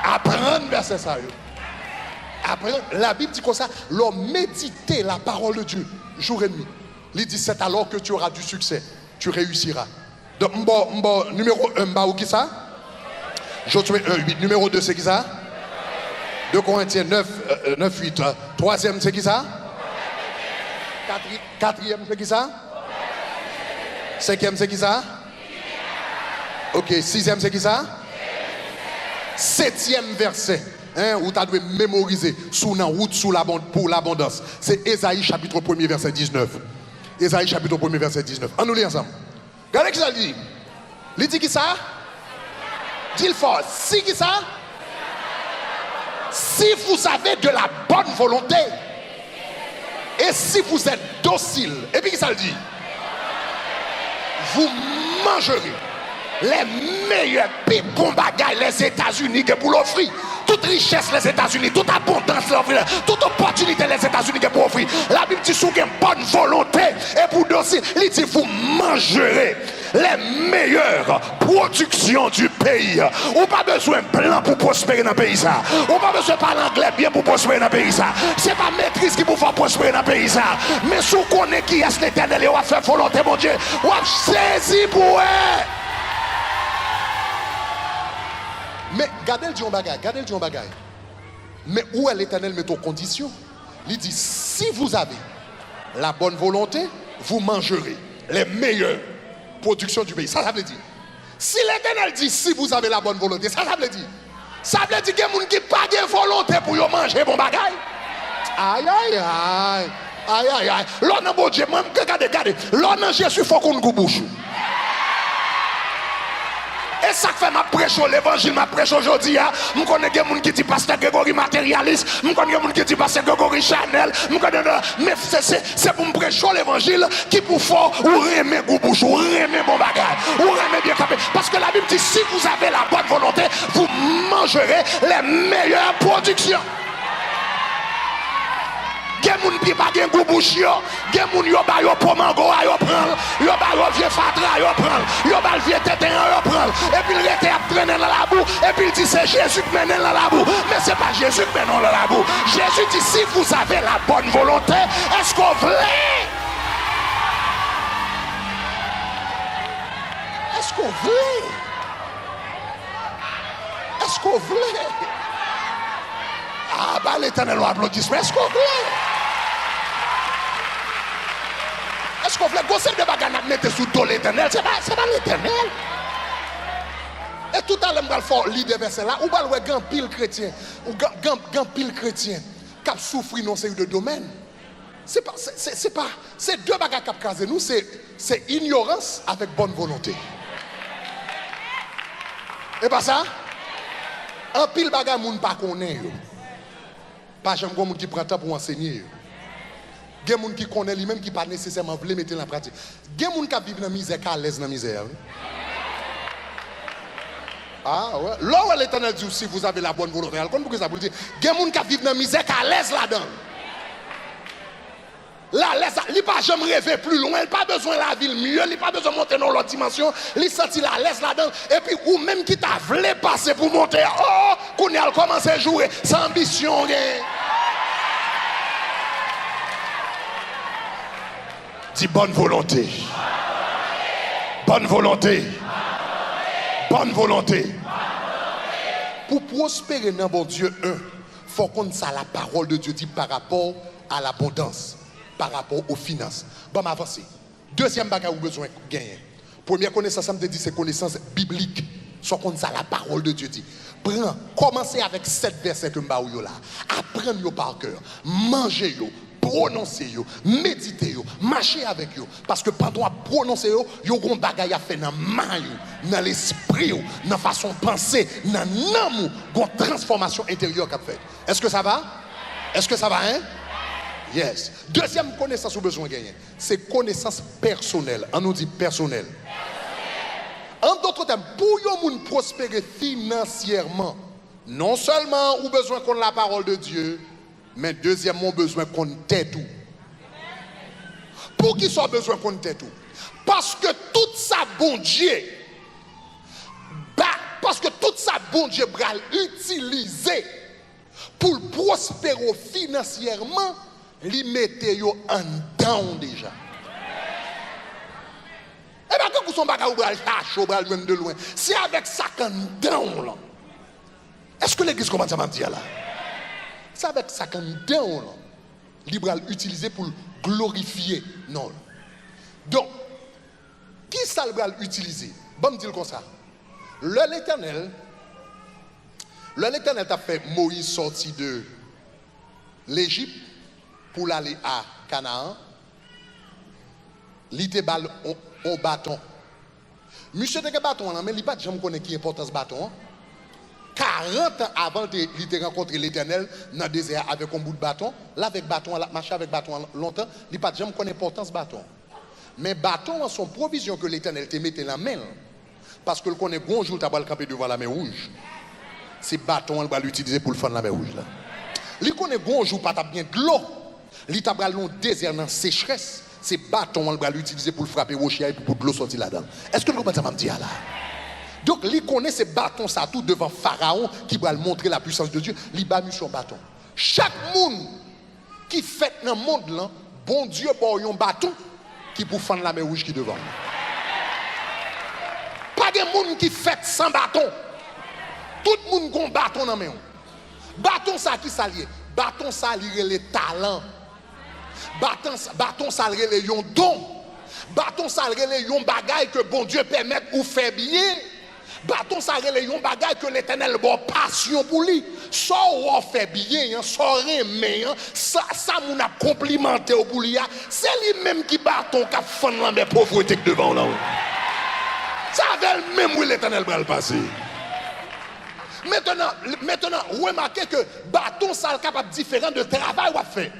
Apprendre verset ça. Apprendre, la Bible dit comme ça, l'homme méditer la parole de Dieu jour et nuit. Il dit c'est alors que tu auras du succès, tu réussiras. Donc, numéro 1, ou qui ça? Josué 1, 8. Numéro 2, c'est qui ça? 2 Corinthiens 9, 8. Troisième, c'est qui ça? Quatrième, c'est qui ça? Cinquième, c'est qui ça? Ok, sixième, c'est qui ça? Septième verset, où tu as dû mémoriser sous la route pour l'abondance. C'est Ésaïe chapitre 1er verset 19. Ésaïe chapitre 1er verset 19. On nous lit ensemble. Regardez ce qu'il dit. Il dit qui ça? Dis-le fort. Si qui ça? Si vous avez de la bonne volonté. Et si vous êtes docile, et puis qui ça le dit? Vous mangerez les meilleurs bons bagailles les États-Unis que pour l'offrir. Toute richesse les États-Unis, toute abondance l'offrir, toute opportunité les États-Unis que pour offrir. La Bible dit sous une bonne volonté et pour docile, il dit vous mangerez les meilleures productions du pays. Ou pas besoin de plan pour prospérer dans le pays ça. Ou pas besoin de parler anglais bien pour prospérer dans le pays ça. C'est pas maîtrise qui vous fait prospérer dans le pays ça. Mais si vous connaissez qui est l'éternel et vous fait volonté mon Dieu, vous saisi pour eux. Mais gardez le Dieu en bagaille, gardez le Dieu en bagaille. Mais où est l'éternel met aux conditions? Il dit si vous avez la bonne volonté, vous mangerez les meilleures productions du pays. Ça veut dire. Si l'éternel dit si vous avez la bonne volonté, ça veut dire. Ça veut dire qu'il y a des gens qui n'ont pas de volonté pour manger bon bagaille. Aïe aïe aïe. Aïe aïe aïe. L'on a bon Dieu, même regardez. L'on a Jésus, il faut qu'on nous bouche. Et ça fait ma prêche l'évangile, ma prêche aujourd'hui. Je connais des gens qui disent pasteur Grégory matérialiste. Je connais des gens qui disent pasteur Grégory Chanel. Mais c'est pour me prêcher l'évangile qui pour faire ou remet gros bouche, ou remet mon bagage, ou remet bien capé. Parce que la Bible dit si vous avez la bonne volonté, vous mangerez les meilleures productions. Il y a des gens qui n'ont pas de goût bouche, il y a des gens qui ont pas pomango, ils prennent, ils ont pas vieux fatra, ils prennent, ils ont pas vieux tétin, ils prennent. Et puis il était à traîner dans la boue, et puis il dit c'est Jésus qui mène dans la boue. Mais ce n'est pas Jésus qui mène dans la boue. Jésus dit si vous avez la bonne volonté, est-ce qu'on voulait? voulez? Est-ce qu'on voulait? Ah, bah, l'Éternel nous applaudit. Est-ce qu'on voulait? Est-ce qu'on voulait? Gosser de bagarre, mettre sous dos l'Éternel. C'est pas l'Éternel. Et tout à l'heure, je vais lire des versets là. Ou bien, il y a un pile chrétien. Ou un pile chrétien qui a souffert dans ces deux domaines. C'est deux bagages qui ont casé nous. C'est ignorance avec bonne volonté. Et pas ça? Un pile bagage, moun pas connaît. Pas jamais un monde qui prend temps pour enseigner. Il y a des gens qui connaissent lui-même qui pas nécessairement veulent mettre en pratique. Il y a des gens qui vivent dans la misère, qui sont à l'aise dans la misère. Ah ouais. Là où l'Éternel dit si vous avez la bonne volonté, il y a des gens qui vivent dans la misère, qui sont à l'aise là-dedans. Là, il n'a pas jamais rêvé plus loin, il n'a pas besoin de la ville mieux, il n'a pas besoin de monter dans l'autre dimension, il senti la laisse là-dedans, et puis ou même qui t'a voulu passer pour monter, oh, qu'on a commencé à jouer, sans ambition. Dis bonne volonté. Bonne volonté. Bonne volonté. Pour prospérer dans bon Dieu, il faut qu'on ait la parole de Dieu dit par rapport à l'abondance. Par rapport aux finances. Bon, m'avancer. Deuxième bagage où besoin de gagner. Première connaissance, ça me dit, c'est connaissance biblique. Soit qu'on a la parole de Dieu dit. Prends, commencez avec 7 versets que m'baou là. Apprenez par cœur. Mangez yo. Prononcez yo. Méditez yo. Marchez avec yo. Parce que pendant à prononcer yo, yo gon bagay à faire dans main yo, dans l'esprit yo, dans façon de penser, dans l'amour, gon transformation intérieure qu'a fait. Est-ce que ça va? Est-ce que ça va, hein? Yes. Deuxième connaissance au besoin de gagner, c'est connaissance personnelle. On nous dit personnelle. En d'autres termes, pour yon prospérer financièrement, non seulement ou besoin qu'on ait la parole de Dieu, mais deuxièmement, besoin qu'on ait tout. Pour qui soit besoin qu'on ait tout? Parce que tout ça, bon Dieu, parce que tout ça, bon Dieu, va l'utiliser pour prospérer financièrement. Li mette yo en down déjà. Et bien quand vous sont bagarre ou bral chacho bral même de loin, c'est avec ça qu'en down là. Est-ce que l'église commence à me dire là? C'est avec ça qu'en down là. Li bral utilisé pour glorifier non. Donc qui ça le bral utiliser? Bon me dire comme ça. L'Éternel t'a fait Moïse sortir de l'Égypte pour aller à Canaan, il te bal au bâton. Monsieur te bâton, mais il n'a pas jamais connaît qui importance bâton. 40 ans avant de rencontrer l'Éternel dans le désert avec un bout de bâton, là avec bâton, là marcher avec bâton longtemps, il n'a pas jamais connaît l'importance bâton. Mais bâton, son provision que l'Éternel te mette dans la main, parce que le connaît bonjour, tu vas camper devant la mer rouge. C'est bâton, il va l'utiliser pour le faire la mer rouge là. Il connaît bonjour, pas bien de l'eau. Il t'a bral long désert dans sécheresse, c'est bâton on va l'utiliser pour le frapper rocher et pour de l'eau sortir là-dedans. Est-ce que vous comprenez ça me dire là? Donc il connaît ces bâtons ça tout devant Pharaon qui va montrer la puissance de Dieu, il bat son bâton. Chaque monde qui fait dans le monde là, bon Dieu bon un bâton qui pour fendre la mer rouge qui devant. Pas de monde qui fait sans bâton. Tout le monde a un bâton dans la main. Bâton ça qui s'allie. Bâton ça lié les talents. Bâton ça lié les dons. Bâton ça lié les bagailles que bon Dieu permet ou faire bien. Bâton ça lié les bagailles que l'Éternel bon passion pour lui. Ça ou fait bien, ça remet, ça moun a complimenté pour lui. C'est lui même qui bâton qui a fait la pauvreté devant là. Ça avait même où l'Éternel va le passer. Maintenant, remarquez que bâton ça est capable différent de travail ou à faire.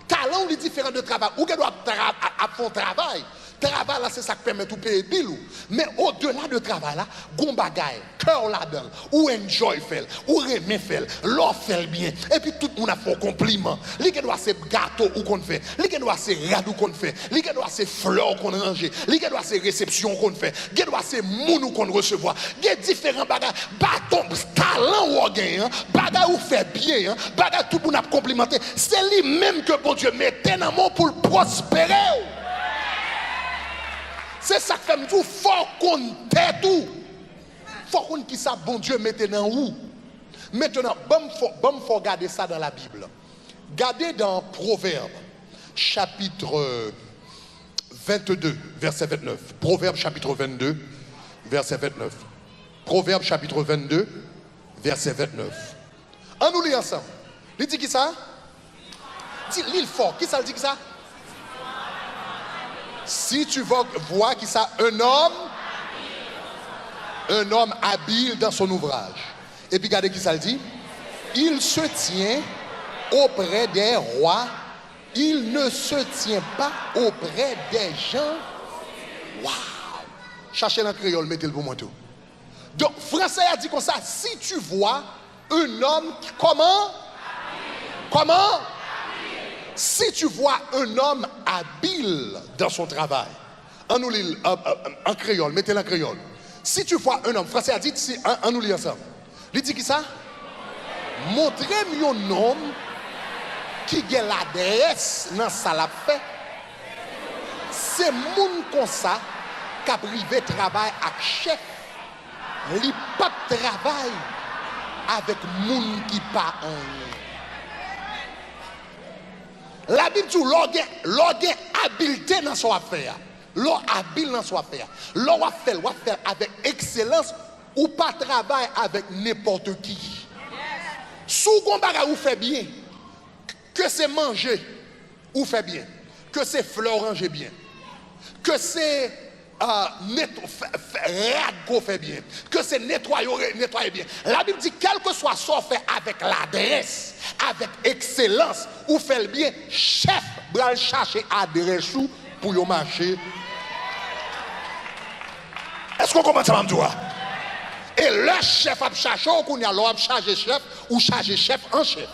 Talent est différent de travail. Ou que doit faire un travail. Travail là c'est ça qui permet de payer bill. Mais au-delà de travail là, gon bagay, cœur là-dedans, ou enjoy fait, ou remet fait, l'or fait bien. Et puis tout le monde a fait un compliment. Li que doit c'est gâteau ou qu'on fait, li que doit c'est radou qu'on fait, li que doit c'est fleurs qu'on range, li que doit c'est réception qu'on fait, li doit c'est moun qu'on recevoir. Il y a différents bagages, bâton, talent ou gain, bagay ou fait bien, bagay tout le monde a complimenté. C'est lui même que bon Dieu mettait dans mon pour prospérer. C'est ça que fait me dire, faut qu'on tait tout. Faut qu'on qui ça bon Dieu mette dans où. Maintenant, bon faut regarder ça dans la Bible. Regardez dans Proverbes, chapitre 22, verset 29. Proverbes chapitre 22, verset 29. Proverbes chapitre 22, verset 29. On nous lit ensemble. Il dit qui ça? L'île fort. Qui ça le dit qui ça? Si tu vois qui ça? Un homme habile dans son ouvrage. Et puis regardez qui ça le dit? Il se tient auprès des rois. Il ne se tient pas auprès des gens. Waouh! Cherchez dans créole, mettez-le pour moi tout. Donc, français a dit comme ça, si tu vois un homme, comment? Comment? Si tu vois un homme habile dans son travail, en créole, mettez-le en créole. Si tu vois un homme, français a dit, en nous lit ensemble. Il dit qui ça? Montrez-moi un homme qui a l'adresse dans ça l'a fait. C'est moun comme ça qui a privé travail avec chef. Il pas de travail avec moun qui pas en. La Bible dit l'orgue habileté dans son affaire. L'or habile dans son affaire. L'or fait avec excellence ou pas travail avec n'importe qui. Sous qu'on bagarre ou fait bien. Que c'est manger ou fait bien. Que c'est fleur ranger bien. Que c'est fait bien. Que c'est nettoyer bien. La Bible dit quel que soit ça fait avec l'adresse, avec excellence ou fait le bien, chef va chercher adresse pour y marcher. Est-ce qu'on commence à me dire? Et le chef a cherché ou qu'on a chargé chef ou chargé chef en chef.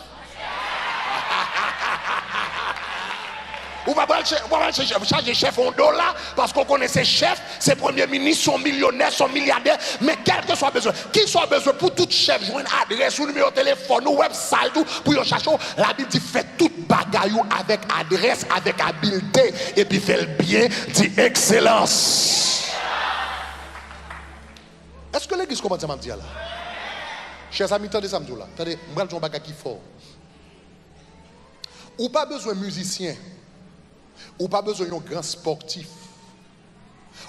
Ou pas charger chef en dollar parce qu'on connaît ses chefs, ses premiers ministres, son millionnaire, son milliardaire, mais quel que soit besoin, qui soit besoin pour tout chef, jouer une adresse, ou numéro de téléphone, ou website, pour y chercher, la Bible dit fait toute bagaille avec adresse, avec habileté, et puis fait le bien, dit excellence. Est-ce que l'église commence à me dire là? Chers amis, attendez ça me dit là. Attendez, je vais dire un bagage qui fort. Ou pas besoin de musicien. Ou pas besoin d'un grand sportif.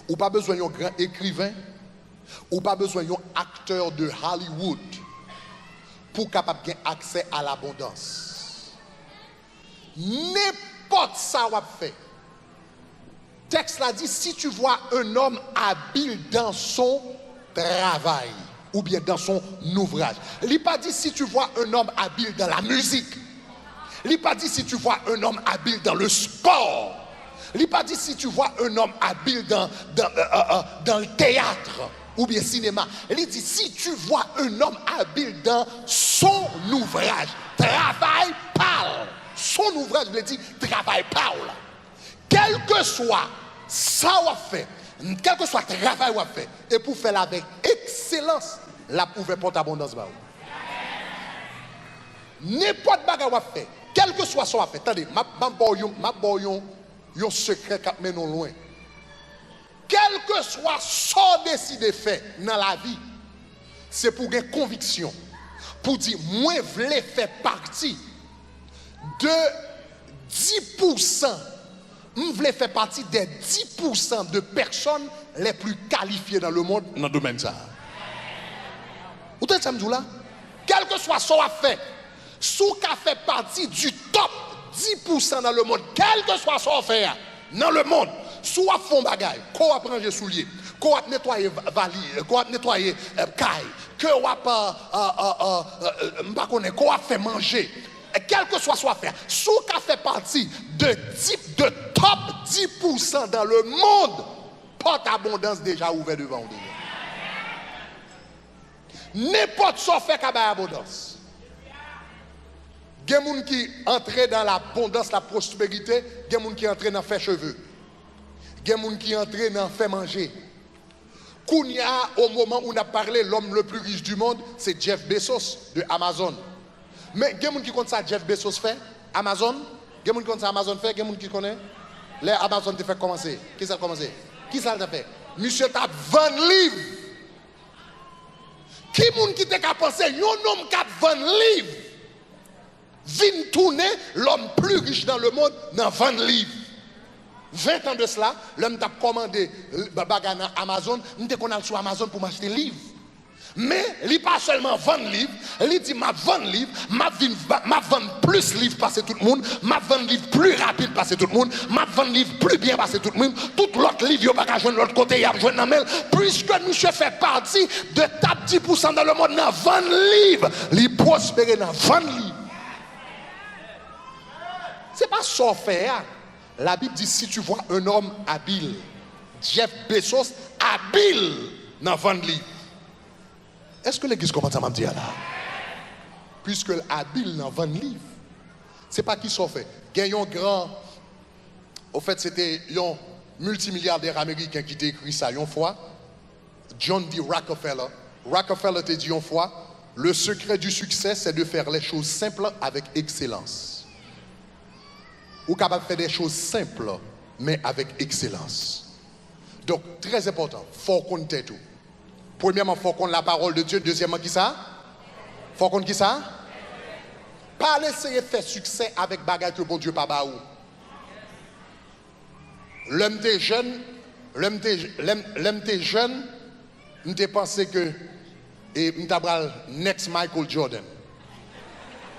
Ou pas besoin d'un grand écrivain. Ou pas besoin d'un acteur de Hollywood pour capable avoir accès à l'abondance. N'importe ça va faire. Texte là dit si tu vois un homme habile dans son travail ou bien dans son ouvrage. Il n'a pas dit si tu vois un homme habile dans la musique. Il n'a pas dit si tu vois un homme habile dans le sport. Il n'a pas dit si tu vois un homme habile dans le théâtre ou bien cinéma. Il dit si tu vois un homme habile dans son ouvrage. Travail parle. Son ouvrage, je dit travail parle. Quel que soit ça on fait, quel que soit le travail on fait, et pour faire avec excellence, la pouvez porter abondance. N'importe quoi on fait. Quel que soit son affaire, attendez, un secret qui mène loin. Quel que soit son décide de faire dans la vie, c'est pour une conviction. Pour dire, moi, je voulais faire partie de 10%. Je voulais faire partie des 10% de personnes les plus qualifiées dans le monde dans le domaine de ça. Vous entendez ça me dit là? Quel que soit son affaire, sous qui fait partie du top 10% dans le monde, quel que soit son affaire dans le monde, soit fond bagaille, qu'on va prendre souliers, qu'on va nettoyer valise, qu'on va nettoyer caille, qu'on va qu'on va faire manger, quel que soit son affaire, sous qui fait partie de top 10% dans le monde, porte abondance déjà ouvert devant vous. N'importe ce fait qu'à abondance. Il y a des gens qui entrent dans l'abondance, la prospérité. Il y a des gens qui entrent dans faire cheveux. Il y a des gens qui entrent dans faire manger. Au moment où on a parlé, l'homme le plus riche du monde, c'est Jeff Bezos de Amazon. Mais il y a des gens qui connaissent ça, Jeff Bezos fait Amazon. Il y a des gens qui connaissent ça, Amazon fait. Il y a des gens qui connaissent. Les Amazon te fait commencer. Qui ça a commencé? Qui ça t'a fait? Monsieur t'a 20 livres. Qui moun qui t'a pensé, un homme qui a 20 livres, vient tourner l'homme plus riche dans le monde dans 20 livres. 20 ans de cela, l'homme t'a commandé bagarre dans Amazon, nous te qu'on a sur Amazon pour m'acheter des livres. Mais il n'est pas seulement 20 livres, il dit m'a 20 livres, m'a 20 plus livres passer tout le monde, m'a 20 livres plus rapide passer tout le monde, m'a 20 livres plus bien passer tout le monde, tout l'autre livre, il n'y a pas jouer de l'autre côté, il y a joué dans le puisque monsieur fait partie de top 10% dans le monde dans 20 livres, il prospère dans 20 livres. C'est pas ça faire. La Bible dit si tu vois un homme habile, Jeff Bezos habile dans 20 livres. Est-ce que l'église commence à me dire là? Puisque l'habile dans 20 livres, c'est pas qui s'en fait. Gagnons grand. Au fait, c'était un multimilliardaire américain qui t'a écrit ça une fois. John D. Rockefeller. Rockefeller t'a dit une fois, le secret du succès, c'est de faire les choses simples avec excellence. Ou capable de faire des choses simples, mais avec excellence. Donc, très important, il faut qu'on ait tout. Premièrement, il faut qu'on ait la parole de Dieu. Deuxièmement, qui ça? Il faut qu'on ait qui ça? Pas laisser faire succès avec bagarre que bon Dieu pas baou. L'homme t'es jeune, m'te pensé que et m'tabral next Michael Jordan.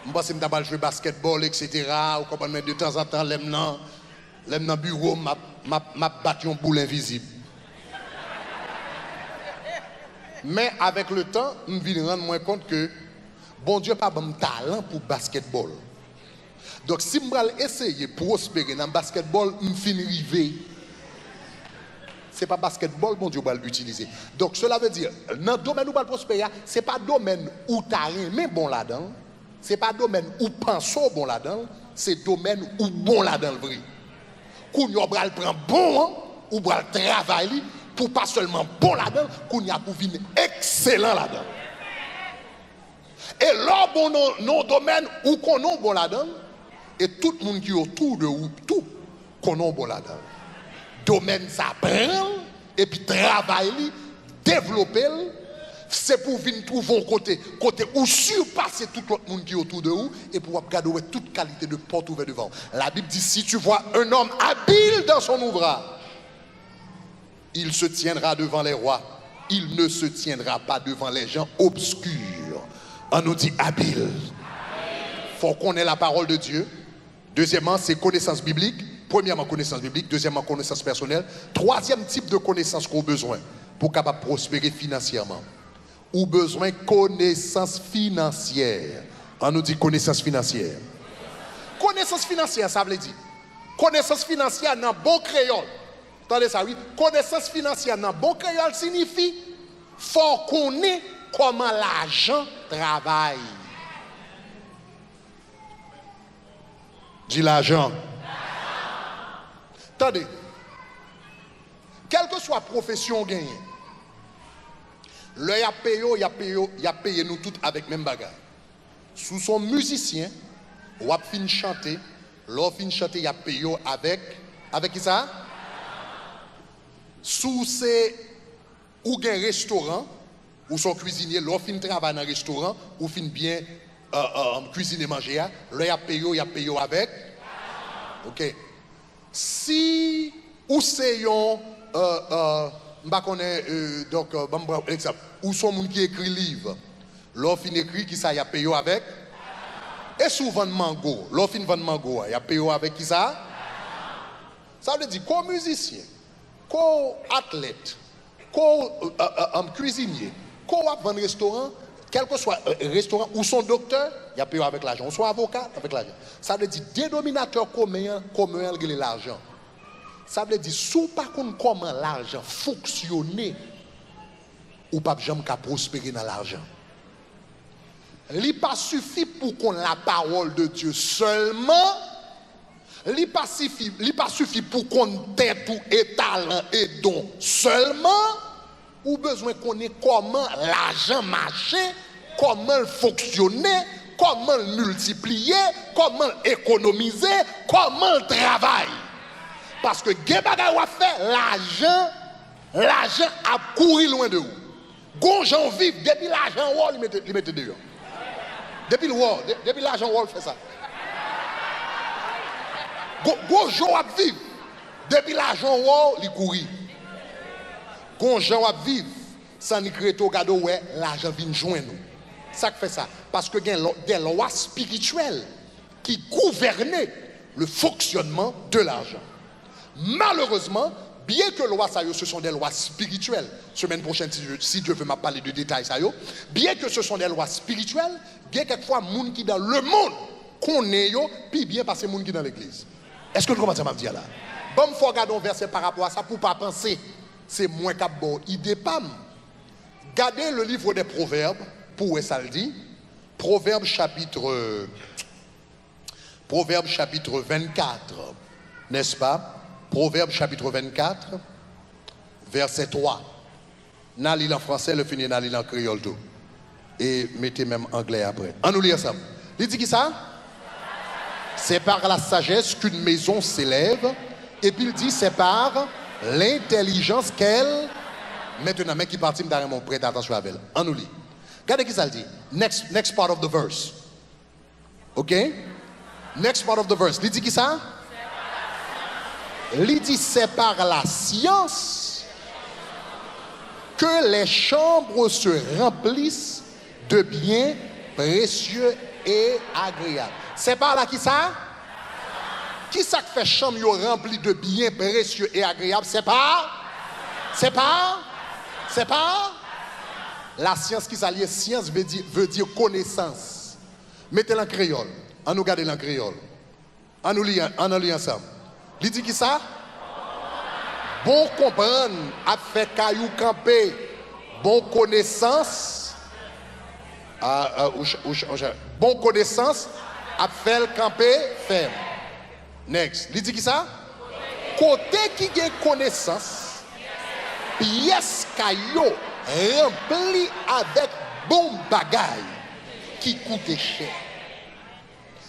M'pense m'tabral jouer basketball etc. ou comprendre de temps en temps l'aime dans bureau m'a battu un boule invisible. Mais avec le temps, je me rendre moins compte que bon Dieu n'a pas de talent pour basketball. Donc si je vais essayer de prospérer dans le basketball, je finis rivé. Ce n'est pas basketball, bon Dieu va l'utiliser. Donc cela veut dire, dans le domaine où va prospérer, ce n'est pas le domaine où tu as rien bon là-dedans. Ce n'est pas le domaine où tu penses bon là-dedans. C'est le domaine où bon là-dedans le vrai. Quand on va prendre bon, ou va travailler. Pour pas seulement bon là-dedans, qu'on y a pour venir excellent là-dedans. Et là, bon, nos domaines où qu'on est bon là-dedans, et tout le monde qui est autour de vous, tout qu'on est bon là-dedans. Domaine ça prend, et puis travailler, développer, c'est pour venir trouver un côté où surpasser tout le monde qui est autour de vous, et pour garder toute qualité de porte ouverte devant. La Bible dit, si tu vois un homme habile dans son ouvrage, il se tiendra devant les rois. Il ne se tiendra pas devant les gens obscurs. On nous dit habile. Il faut qu'on ait la parole de Dieu. Deuxièmement, c'est connaissance biblique. Premièrement, connaissance biblique. Deuxièmement, connaissance personnelle. Troisième type de connaissance qu'on a besoin pour capable prospérer financièrement. Ou besoin de connaissance financière. On nous dit connaissance financière. Connaissance financière, ça veut dire. Connaissance financière dans bon créole. Attendez ça, oui. Connaissance financière dans bon créole signifie faut connaître comment l'argent travaille. Dis l'argent. Attendez. Quelle que soit la profession gagnée, le y a payé nous tous avec même bagarre. Sous son musicien, ou a fin chanter, l'on fin chanter, y a payé avec qui ça? Sous c'est ou un restaurant ou son cuisinier, l'on fin travail dans un restaurant ou fin bien cuisiner manger, là y a payé avec. OK. Si ou c'est m'pa connaît donc exemple ou son monde qui écrit livre, l'on fin écrit qui ça y a payé avec. Et souvent mango, l'on fin vendre mango, y a payé avec qui ça? Ça veut dire comme musicien, co-athlète, co-cuisinier, co-vendre restaurant, quel que soit restaurant ou son docteur, il y a payé avec l'argent. Ou son avocat avec l'argent. Ça veut dire dénominateur commun l'argent. Ça veut dire sous par contre comment l'argent fonctionne ou pas jamais qu'à prospérer dans l'argent. Il n'est pas suffit pour qu'on la parole de Dieu seulement. Il n'est pas suffit pour qu'on tête tout et talent et don seulement, ou besoin qu'on ait comment l'argent marchait, comment il fonctionnait, comment il multipliait, comment il économisait, comment il travaille. Parce que Gebada a fait l'argent l'argent a couru loin de vous. Gon gens vivent depuis l'argent wall il mette dehors. Depuis le wall, depuis l'argent wall fait ça. Gon gens a vivre depuis l'argent wall il courir. Gon gens a vivre sans ni créer au gado ouais l'argent vient joindre nous. Ça fait ça parce que il y a des lois spirituelles qui gouvernent le fonctionnement de l'argent. Malheureusement, bien que les lois ce sont des lois spirituelles, semaine prochaine si Dieu veut m'a parler de détails ça yo, bien que ce sont des lois spirituelles, il y a quelquefois moun qui dans le monde connaît yo puis bien passer moun qui dans l'église. Est-ce que vous comprenez ce que je dire là? Bon, faut regarder un verset par rapport à ça pour pas penser c'est moins qu'à bon idée pas. Gardez le livre des Proverbes pour où ça le dit. Proverbes chapitre 24, n'est-ce pas? Proverbes chapitre 24, verset 3. N'a l'île en français, le finit n'a l'île en créole tout. Et mettez même anglais après. On nous lit ensemble. Il dit qui ça? C'est par la sagesse qu'une maison s'élève. Et puis il dit c'est par l'intelligence qu'elle. Maintenant, mec qui partit, m'dare mon prête attention à elle. On nous lit. Regardez qui ça le dit. Next part of the verse. OK? Next part of the verse. Il dit qui ça? Il dit c'est par la science que les chambres se remplissent de biens précieux et agréables. C'est par là qui ça? Qui ça fait chambre remplie de biens précieux et agréables? C'est par la science qui s'allie. Science veut dire connaissance. Mettez-la en créole. On nous garde en créole. On nous lit ensemble. Il dit qui ça? Bon comprendre a fait caillou camper. Bon connaissance. Bon connaissance a fait camper ferme. Next. Il dit qui ça? Côté qui a connaissance, pièce caillou rempli avec bon bagaille qui coûte cher.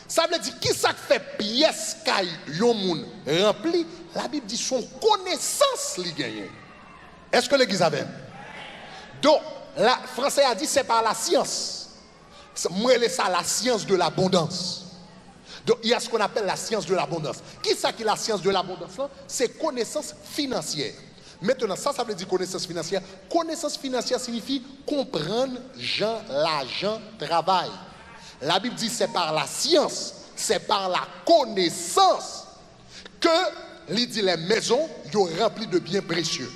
Ça veut dire qui ça fait pièce caillou moun rempli? La Bible dit son connaissance li gagne. Est-ce que l'église a bien? Donc, le français a dit c'est par la science. Moi, c'est ça la science de l'abondance. Donc, il y a ce qu'on appelle la science de l'abondance. Qui ça qui est la science de l'abondance? C'est connaissance financière. Maintenant, ça veut dire connaissance financière. Connaissance financière signifie comprendre l'argent travail. La Bible dit c'est par la science, c'est par la connaissance que les maisons sont remplies de biens précieux.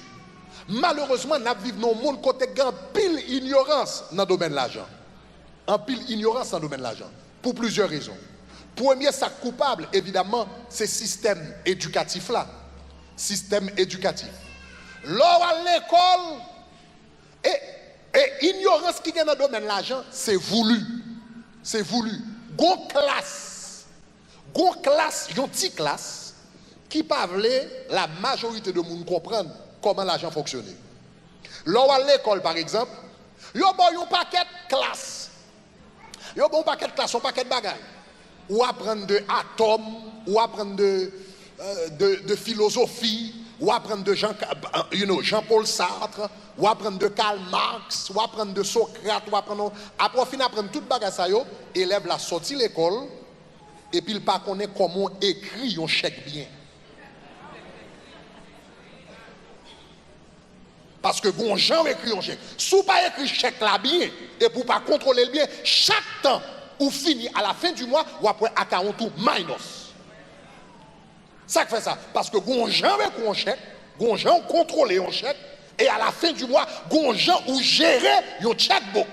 Malheureusement, nous vivons dans un monde côté grand pile ignorance dans le domaine de l'argent. En pile ignorance dans le domaine de l'argent. Pour plusieurs raisons. Premier sac coupable, évidemment, c'est le système éducatif là. Système éducatif. Lors à l'école, et ignorance qui est dans le domaine de l'argent, c'est voulu. C'est voulu. Gon classe, une petite classe, qui parle la majorité de monde comprendre comment l'argent fonctionne. Lors à l'école, par exemple, il y a un paquet de classes. Il y a un paquet de classes, un paquet de bagages. Ou apprendre de atomes, ou apprendre de philosophie, ou apprendre de Jean-Paul Sartre, ou apprendre de Karl Marx, ou apprendre de Socrate, ou apprendre tout bagage ça yo, élève la sortie de l'école, et puis il pas connaît comment écrire un chèque bien. Parce que bon gens écrit un chèque. Si vous pas écrit chèque là bien, et pour pas contrôler le bien, chaque temps ou fini à la fin du mois, ou après à 40 tout minus. Ça fait ça. Parce que bon gens écrit un chèque, bon gens contrôler un chèque, et à la fin du mois, bon gens ou gérer un checkbook.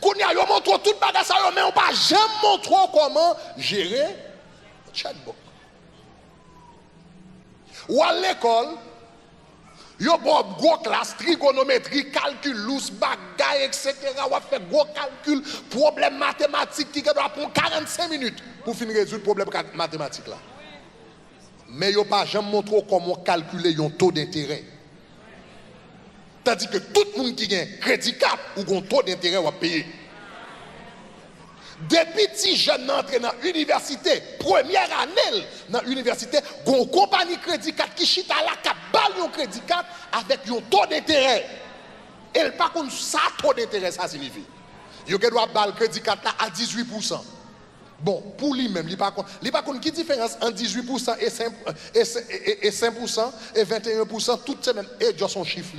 Qu'on y a yo montre tout bagage ça mais on pas jamais montrer comment gérer un checkbook. Ou à l'école, yo bon gros classe trigonométrie, calcul loose, bagaille etc. ou fait gros calcul, problème mathématique qui doit prendre 45 minutes pour finir résoudre le problème mathématique là. Mais yo pas jamais montrer comment calculer un taux d'intérêt. Tandis que tout le monde qui a un crédit carte ou un taux d'intérêt va payer. Depuis petit jeune entré dans l'université, première année dans l'université, une compagnie crédit 4 qui chita là, qui balle un crédit 4 avec un taux d'intérêt. Et par contre, ça, taux d'intérêt, ça signifie. Il doit balle crédit 4 là à 18%. Bon, pour lui-même, il n'y a pas qui différence entre 18% et 5% et 21% toute semaine. Et déjà son chiffre.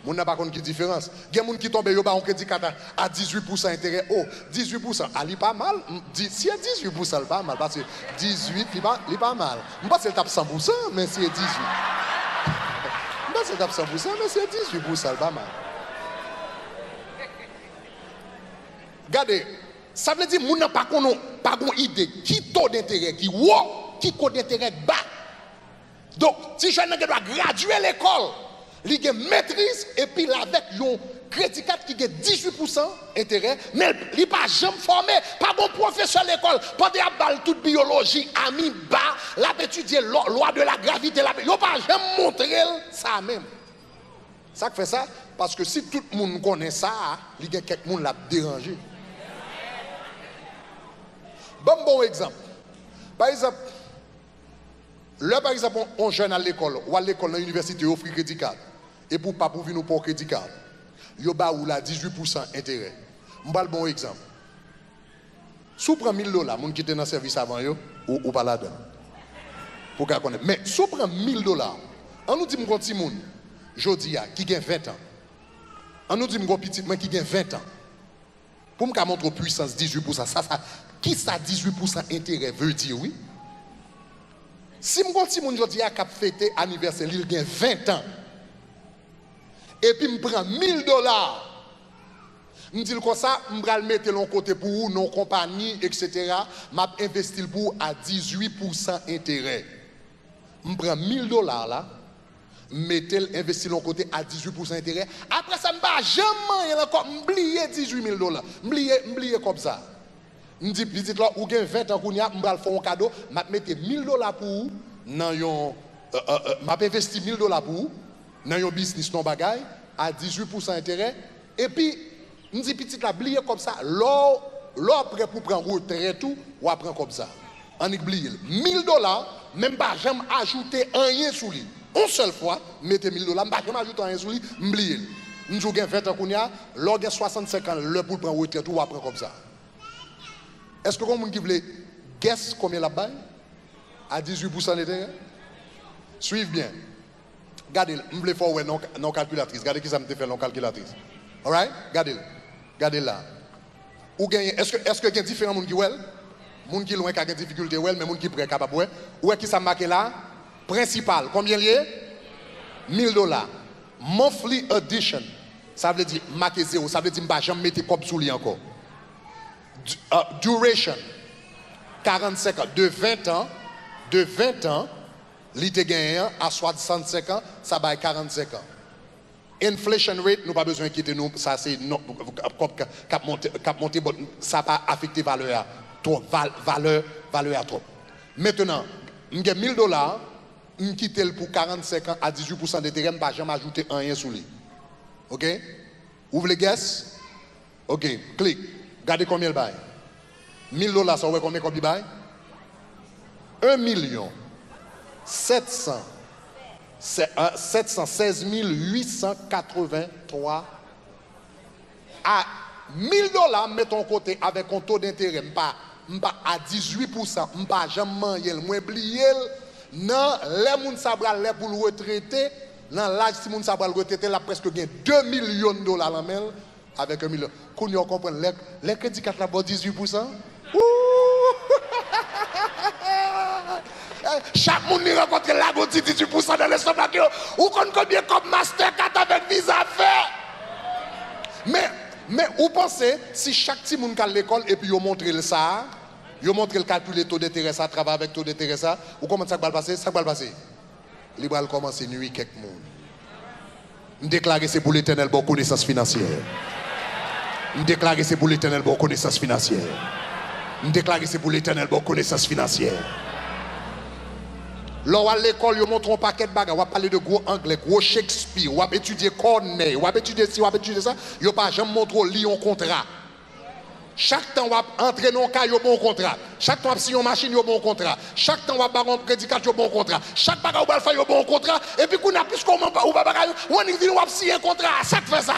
On n'a pas qui différence. Il y a des gens qui tombent en crédit à 18% intérêt. Oh, 18%, il pas mal. Si il y a 18%, c'est pas mal. Parce que 18, il pas mal. Je ne sais pas si il tape 100%, mais si il y a 18. Je ne sais pas si il tape 100%, mais si il y a 18%, c'est pas mal. Regardez, ça veut dire que nous n'avons pas une idée qui taux d'intérêt, qui taux d'intérêt bas. Donc, si je dois graduer l'école, il y a une maîtrise et puis avec un crédit 4 qui a 18% d'intérêt, mais il n'est pas jamais formé, pas bon professeur à l'école, pas de toute biologie, ami bas, l'a étudié loi de la gravité, il n'a pas jamais montré ça même. Ça fait ça, parce que si tout le monde connaît ça, il y a quelqu'un qui l'a dérangé. Bon exemple. Par exemple, là par exemple, on jeune à l'école, ou à l'école dans l'université, on offre crédit card. Et pour pas pour venir pour crédit card, yo ba ou la 18% intérêt. M'bal bon exemple. Si vous prenez $1000, moun qui était dans le service avant yo, ou pas là-dedans. Pour qu'on connaisse. Mais si vous prenez $1000, on nous dit mon petit moun, jodi a qui gagne 20 ans. On nous dit mon petit moun qui gagne 20 ans. Pour me montrer puissance 18%, ça qui ça 18% intérêt veut dire oui? Si mon petit moun jodi a cap fêter anniversaire, il gagne 20 ans. Et puis, je prends $1000. Je dis comme ça, je vais le mettre de côté pour nos compagnies, etc. Je vais investir pour à 18% intérêt. Je prends $1000 là, je investir de côté à 18% intérêt. Après ça, je ne vais jamais encore oublier $18,000. Je oublier comme ça. Je dis, petit là, ou gain 20 ans, je vais faire un cadeau, je vais mettre $1000 pour vous. Je vais investir $1000 pour vous. Dans un business non bagaille à 18% intérêt et puis nous dit petit la blier comme ça l'or prêt pour prendre retraite tout ou apprend comme ça on oublie $1000 même pas jamais ajouter rien sous lui une seule fois mettez $1000 pas jamais ajouter rien sous lui oublier nous gagne 20 ans kounya l'or gagne 65 ans le pour prendre retraite tout ou apprend comme ça est-ce que quelqu'un qui veut guess combien la baille à 18% d'intérêt suivez bien. Regardez, je voulais faire non calculatrice. Regardez qui ça me fait non calculatrice. Alright? Regardez là. Est-ce que il y a différents gens qui ont gens qui loin qui ont des difficultés mais gens qui sont capables ou est qui ça marqué là? Principal. Combien lié? $1000. Monthly addition. Ça veut dire marqué 0. Ça veut dire que je ne vais jamais mettre comme sous lui encore. Duration. 45 ans. De 20 ans. L'ité gagnant à 65 ans, ça va 45 ans. Inflation rate, nous pas besoin de quitter nous, ça c'est cap monter, ça n'a pas affecté valeur trop, valeur à trop. Maintenant, j'ai $1000, je quitte pour 45 ans à 18% d'intérêt, je ne vais pas jamais ajouter rien sur lui. Ok? Ouvre les guess. Ok, clique. Regardez combien il bail. $1000, ça va combien il bail? 716 883 à $1000 mettons côté avec un taux d'intérêt pas à 18%, pas jamais moins oublier non les moun sabra les pour le retraiter dans l'âge si moun sabra le retraiter là presque gain $2 millions en main avec $1 million. Qu'on y comprend les crédits 4 là 18%. Chaque monde qui rencontre la goûte 18% dans l'estomac ou combien comme Mastercard avec Visa fait. Mais vous pensez si chaque petit monde qui a l'école et puis vous montrez ça, vous montrez le calcul des taux d'intérêt ça, travaille avec taux d'intérêt ça, ou comment ça va passer? Ça va passer. Il va commencer nuit quelques monde. Déclarer c'est pour l'Éternel bonne connaissance financière. Déclarer c'est pour l'Éternel bonne connaissance financière. Déclarer c'est pour l'Éternel bonne connaissance financière. Là, à l'école, ils montrent un paquet de bagages. On va parler de gros anglais, gros Shakespeare, on va étudier Corneille, on va étudier ci, on va étudier ça. Ils n'ont pas jamais montré un contrat. Chaque temps, on va entrer dans un cas, il y a un bon contrat. Chaque temps, on va signer une machine, il y a un bon contrat. Chaque temps, on va faire un prédicat, il y a un bon contrat. Chaque bagage, on va faire un bon contrat. Et puis, on a plus qu'on va signer un contrat. Ça fait ça.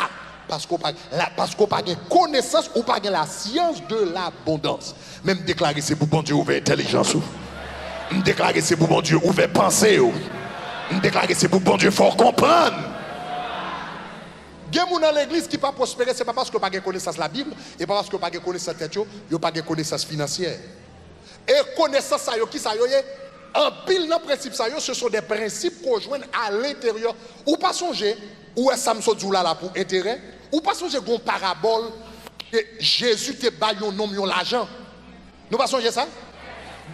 Parce qu'on n'a pas de connaissance ou pas de la science de l'abondance. Même déclarer, c'est pour bon Dieu ouvert intelligence. Déclarer, c'est pour bon Dieu ouvert pensée. Déclarer, c'est pour bon Dieu fort comprendre. Il y a des gens dans l'église qui ne pas prospérer, ce n'est pas parce qu'on n'a pas de connaissance de la Bible, et pas parce qu'on n'a pas de connaissance de tête, il n'y a pas de connaissance financière. Et connaissance, qui ça y est, en pile dans le principe, ce sont des principes qu'on joint à l'intérieur. Ou pas songer, ou est Samson là pour intérêt, ou pas songer une parabole que Jésus te baille un nom, l'argent. Nous pas songer ça?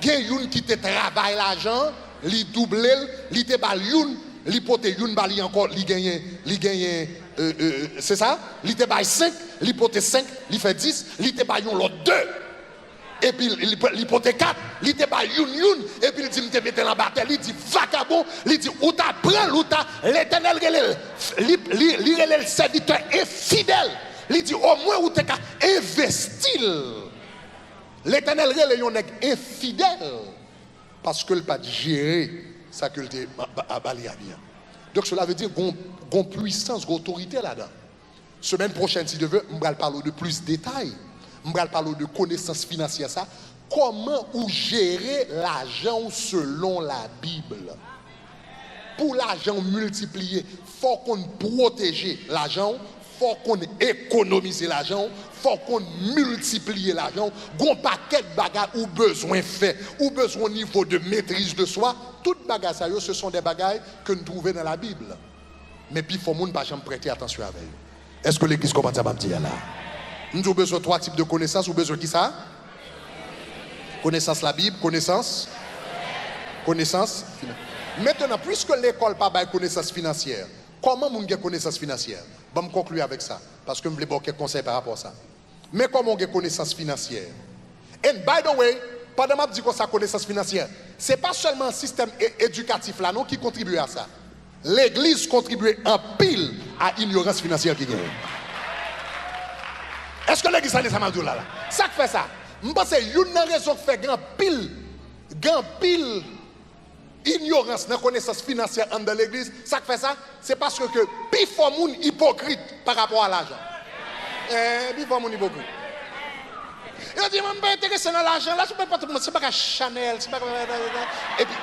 Il y a une qui te travaille l'argent, li double, li te baille une, li pote une balle encore, li gagne. C'est ça? Li te baille 5, li pote 5, li fait 10, li te baille l'autre 2. Et puis li pote 4, li te baille une, et puis il dit, te mette en bataille, il dit, vagabond, il dit, ou ta prend, ou ta, l'éternel li relève le serviteur infidèle. Il dit, au moins, ou te ka investir. L'éternel relève yon nèg infidèle. Parce que le pas gérer sa culture à bien. Donc cela veut dire qu'on puissance, qu'on autorité là-dedans. Semaine prochaine, si je veux, je vais parler de plus de détails. Je vais parler de connaissances financières. Ça. Comment ou gérer l'argent selon la Bible. Pour l'argent multiplié, il faut qu'on protège l'argent, il faut qu'on économise l'argent, il faut qu'on multiplie l'argent. Un paquet de bagages ou besoin fait, ou besoin au niveau de maîtrise de soi. Toutes les bagages, ce sont des bagages que nous trouvons dans la Bible. Mais puis, il faut que nous ne pas prêter attention avec eux. Est-ce que l'église commence à me dire là? Nous avons besoin de 3 types de connaissances. Ou besoin de qui ça? Connaissance la Bible, connaissance. Maintenant, puisque l'école n'a pas de connaissance financière, comment nous avons connaissance financière? Je vais conclure avec ça. Parce que je voulais avoir quelques conseils par rapport à ça. Mais comment on a connaissance financière? And by the way, pendant que je dis qu'on a connaissance financière, ce n'est pas seulement un système éducatif là, non, qui contribue à ça. L'église contribue en pile à l'ignorance financière qui gagne. Est-ce que l'église a des amadou là? Ça fait ça. Je pense que une raison qui fait grand pile ignorance dans la connaissance financière dans l'église, ça fait ça, c'est parce que plus fort moun hypocrite par rapport à l'argent. Plus fort moun hypocrite. Il dit, je ne suis pas intéressé dans l'argent, là, c'est pas Chanel, c'est pas. Et puis,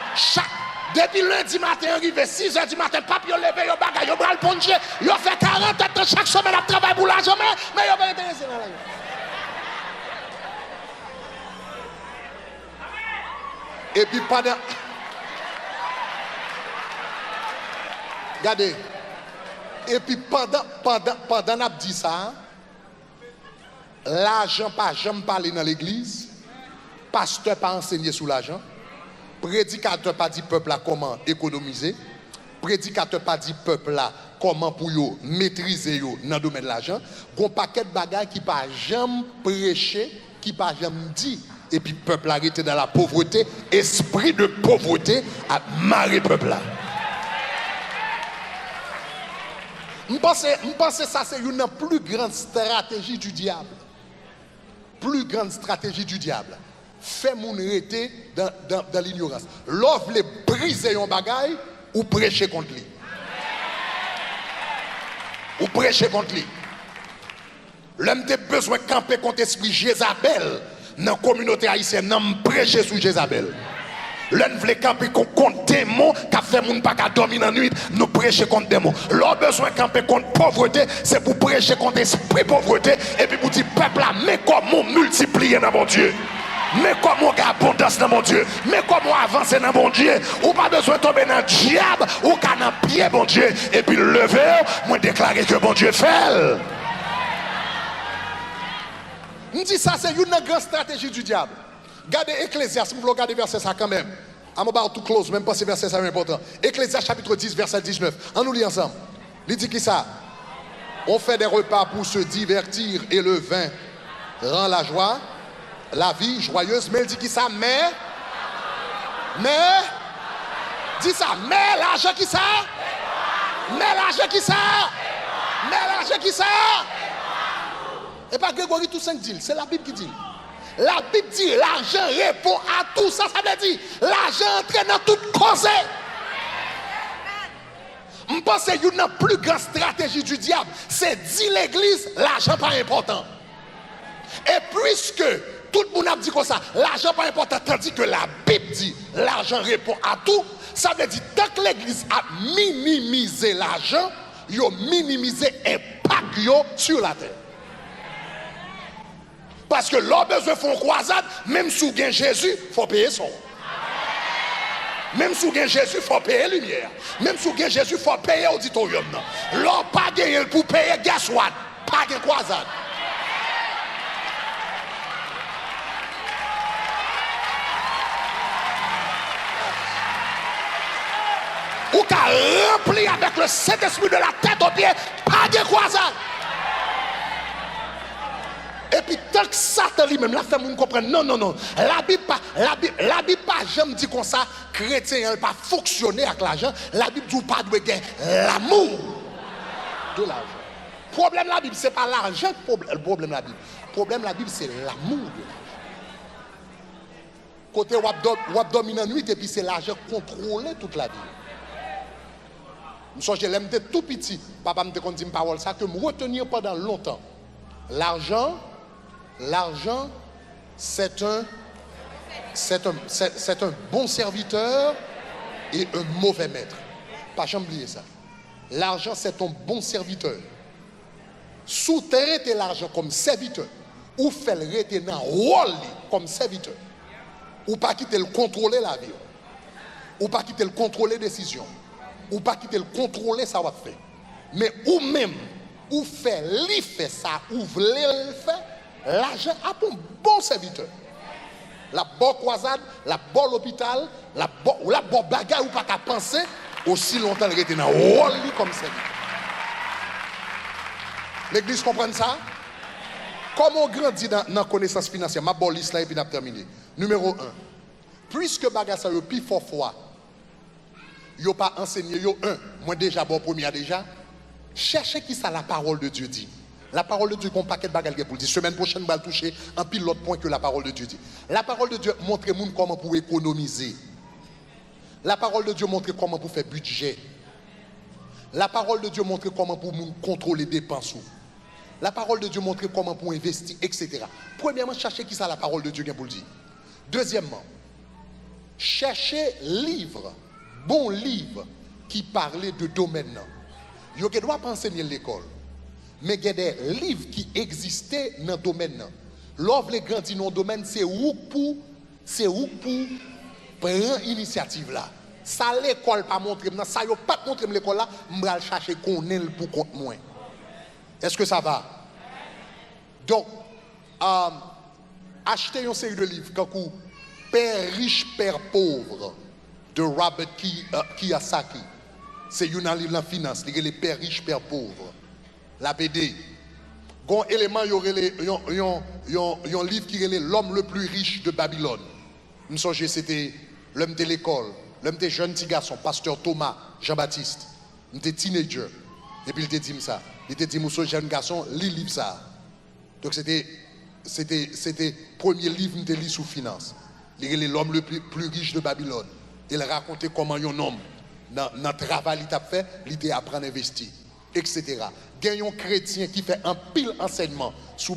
depuis lundi matin, arrivé 6 h du matin, papi, il levé, il bagaille, il bras le ponche, il fait 40 ans chaque semaine à travailler pour l'argent, mais il n'est pas intéressé dans l'argent. Et puis, pendant. Regardez. Et puis, pendant n'a dit ça, l'argent pas jamais parlé dans l'église, pasteur pas enseigné sur l'argent, prédicateur pas dit peuple là comment économiser, prédicateur pas dit peuple là comment pour yo maîtriser yo dans le domaine de l'argent, gon paquet de bagages qui pas jamais prêché, qui pas jamais dit, et puis peuple là était dans la pauvreté, esprit de pauvreté a marré peuple là. Je pense que ça c'est une plus grande stratégie du diable. Plus grande stratégie du diable. Fait mon arrêter dans l'ignorance. L'offre les briser un bagaille ou prêcher contre lui. Ou prêcher contre lui. L'homme a besoin de camper contre l'esprit Jézabel dans la communauté haïtienne. Non, prêcher sur Jézabel. L'un veut camper contre démons qui fait moun pas dormir dans la nuit, nous prêcher contre démons. L'on besoin de camper contre pauvreté, c'est pour prêcher contre esprit pauvreté et puis pour dire peuple là, mais comment multiplier dans mon Dieu? Mais comment gagner abondance dans mon Dieu? Mais comment avancer dans mon Dieu? Ou pas besoin de tomber dans le diable ou qu'à dans pied mon Dieu et puis lever, moi déclarer que mon Dieu fait. On dit ça c'est une grande stratégie du diable. Regardez Ecclésiaste, vous regardez verset ça quand même. I'm about to close, même pas ces versets ça est important. Ecclésiaste chapitre 10, verset 19. On nous lit ensemble. Il dit qui ça? On fait des repas pour se divertir et le vin rend la joie, la vie joyeuse. Mais il dit qui ça? Mais, dis ça, mais l'argent qui ça? Mais l'argent qui ça? Mais l'argent qui ça? Et pas Grégory Toussaint dit, c'est la Bible qui dit. La Bible dit l'argent répond à tout ça. Ça veut dire l'argent entraîne dans toute cause. Je pense que une plus grande stratégie du diable, c'est dire l'église, l'argent pas important. Et puisque tout le monde a dit comme ça, l'argent pas important, tandis que la Bible dit l'argent répond à tout, ça veut dire tant que l'église a minimisé l'argent, il a minimisé l'impact sur la terre. Parce que l'homme besoin de faire croisade, même sous gain Jésus, il faut payer son. Même sous gain Jésus, il faut payer lumière. Même sous gain Jésus, il faut payer auditorium. L'homme pas gagné pour payer, guess what? Pas gain croisade. Ou qu'a rempli avec le Saint-Esprit de la tête aux pieds, pas gain croisade. Et puis tant que Satan lui-même, la fait moun comprendre, non. La Bible pas jamais dit comme ça, chrétien n'a pas fonctionné avec l'argent. La Bible dit pas de l'amour de l'argent. Le problème de la Bible, ce n'est pas l'argent le problème de la Bible. Le problème de la Bible, c'est l'amour de l'argent. Côté wap domine en nuit, et puis c'est l'argent contrôlé toute la vie. Je l'aime tout petit. Papa me dit une parole ça que me retenir pendant longtemps. L'argent, c'est un bon serviteur et un mauvais maître. Pas jamais oublier ça. L'argent, c'est un bon serviteur. Sous-terre l'argent comme serviteur. Ou fait le rester dans le rôle comme serviteur. Ou pas quitter le contrôler la vie. Ou pas quitter le contrôler les décisions. Ou pas quitter le contrôler ça va faire. Mais ou même, ou fait ça, ou le faire, l'argent a un bon serviteur. La bonne croisade, la bonne hôpital, la bonne bagarre ou pas qu'à penser, aussi longtemps il était dans le rôle comme serviteur. L'église comprend ça? Comment on grandit dans la connaissance financière? Ma bonne liste là et puis on a terminé. Numéro 1. Puisque bagarre ça, le plus fort foi, yo pas enseigné yo moi déjà bon premier déjà cherchez qui ça la parole de Dieu dit. La parole de Dieu qu'on paquet de bagages pour dire semaine prochaine on va toucher un pile l'autre point que la parole de Dieu dit. La parole de Dieu montre moun comment pour économiser. La parole de Dieu montre comment pour faire budget. La parole de Dieu montre comment pour contrôler les dépenses. La parole de Dieu montre comment pour investir, etc. Premièrement, cherchez qui ça la parole de Dieu pour le dire. Deuxièmement, cherchez livre. Bon livre qui parlait de domaine. Vous ne doit pas enseigner l'école. Mais il y a des livres qui existaient dans le domaine. L'offre les grandir dans le domaine, c'est où pour prendre l'initiative là. Ça l'école pas montrer, ça n'a pas montré l'école là, je vais chercher qu'on est pour compte moins. Est-ce que ça va? Donc, achetez une série de livres comme Père riche, Père pauvre de Robert Kiyosaki. C'est un livre de finance, les pères riches, pères pauvres. La BD. Gon élément, il y aurait un livre qui est l'homme le plus riche de Babylone. Je me souviens, c'était l'homme de l'école, l'homme des jeunes petits garçons, pasteur Thomas, Jean-Baptiste. Il était teenager. Et puis il te dit ça. Il te dit, monsieur jeune garçon, lis le livre ça. Donc c'était le premier livre que je lis sous finance. Il est l'homme le plus riche de Babylone. Il racontait comment un homme, dans le travail qu'il a fait, il a appris à investir, etc. Il y a un chrétien qui fait un pile enseignement sous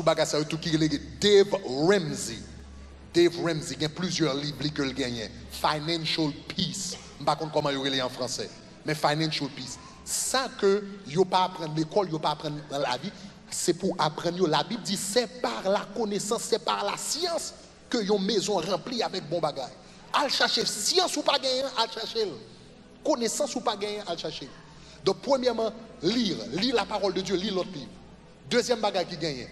Bagassa, qui est Dave Ramsey. Dave Ramsey, il y a plusieurs livres qu'il gagne. Financial Peace. Je ne sais pas comment il est en français, mais Financial Peace. Ça que il n'y a pas apprendre à l'école, il n'y a pas apprendre dans la vie, c'est pour apprendre. La Bible dit c'est par la connaissance, c'est par la science que une maison remplie avec bon bagages. Al chercher science ou pas gagner, al chercher connaissance ou pas gagner, al chercher. Donc premièrement, lire la parole de Dieu, lire l'autre livre. Deuxième bagage qui gagne,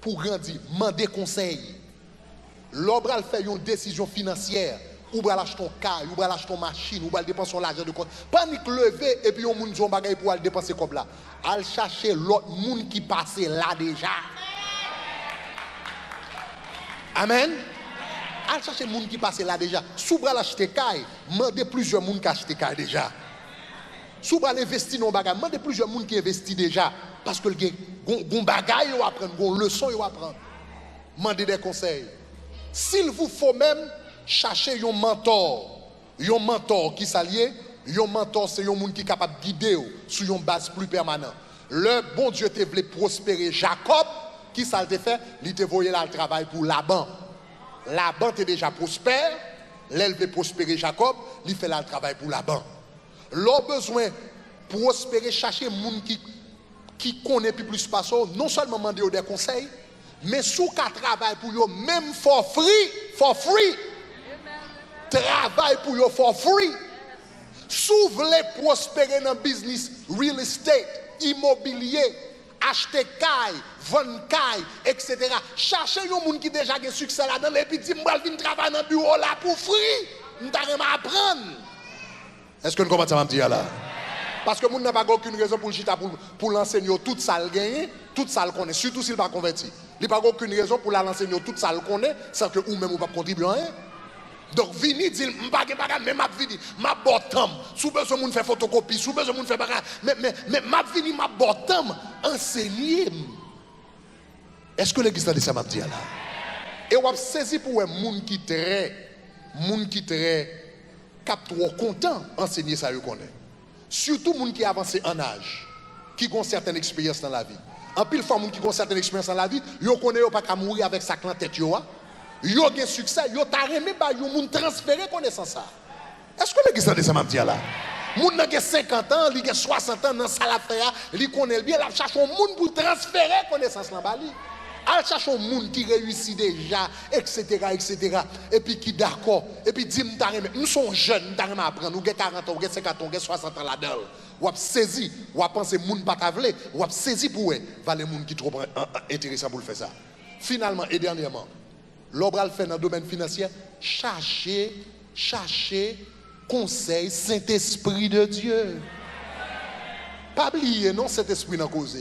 pour grandir, demander conseil. L'homme va faire une décision financière, ou va acheter ton car, ou va acheter ton machine, ou va dépenser l'argent de compte. Panique lever et puis on moun son bagage pour aller dépenser comme là. Al chercher l'autre monde qui passe là déjà. Amen. Al chercher les gens qui passent là déjà. Si vous acheter caille, demandez plusieurs gens qui achètent caille déjà. Si vous investir dans le bagage, demandez plusieurs gens qui investissent déjà. Parce que il y a un bagage à apprendre, une leçon à apprendre. Mandez des conseils. S'il vous faut même chercher un mentor qui s'allie, un mentor c'est un monde qui est capable de guider sur une base plus permanente. Le bon Dieu te voulait prospérer Jacob, qui ça te fait? Il te voyait là le travail pour Laban. Laban était déjà prospère, l'elle veut prospérer Jacob, il fait là le travail pour Laban. L'on besoin prospérer, chercher un monde qui connaît plus pas ça, non seulement demander des conseils, mais sous qu'à travail pour eux, même for free. Travail pour eux for free. Si vous voulez prospérer dans le business, real estate, immobilier, acheter caille, vendre caille, etc. Cherchez un monde qui déjà a succès là-dedans, et puis dit, moi, je viens travailler dans le bureau là pour free. Je vais apprendre. Est-ce que nous commençons à me dire là? Parce que nous n'avons pas aucune raison pour l'enseigner toute ça le gagner, toute ça le connaît, surtout s'il n'est pas converti. Il n'y a pas aucune raison pour l'enseigner toute ça le connaît, sans que vous-même vous ne contribuez à rien. Donc, vini dit, je ne pas mais ma vini, ma bottom. Si besoin de faire photocopie, si besoin de faire bagage, mais ma vini, ma bottom, enseigner. Est-ce que l'église a dit ça m'a dit là? Et on a saisi pour un monde qui très cap trop content enseigner ça, je connais. Surtout les gens qui avancent en âge, qui ont certaines expériences dans la vie. En pile fois, les gens qui ont certaines expériences dans la vie, ils connaissent pas qu'à mourir avec sa clan tête. Ils ont un succès, ils ont remis, ils ont transféré connaissance. Est-ce que l'église a dit ça m'a dit là? Les gens qui ont 50 ans, ils ont 60 ans dans la faire, ils connaissent bien, ils cherchent un monde pour transférer connaissance dans la vie. Ils cherchent un monde qui réussit déjà, etc. Et puis qui d'accord. Et puis dit, nous sommes jeunes, nous apprendre. Nous avons 40 ans, nous avons 50 ans, nous avons 60 ans là-dedans. Ou avez saisi, ou avez pensé que les gens ne pas t'avler, ou avez saisi pour eux, les gens qui sont trop intéressants pour faire ça. Finalement et dernièrement, l'obra le fait dans le domaine financier, chercher conseil Saint-Esprit de Dieu. Pas oublier, non, cet esprit dans la cause.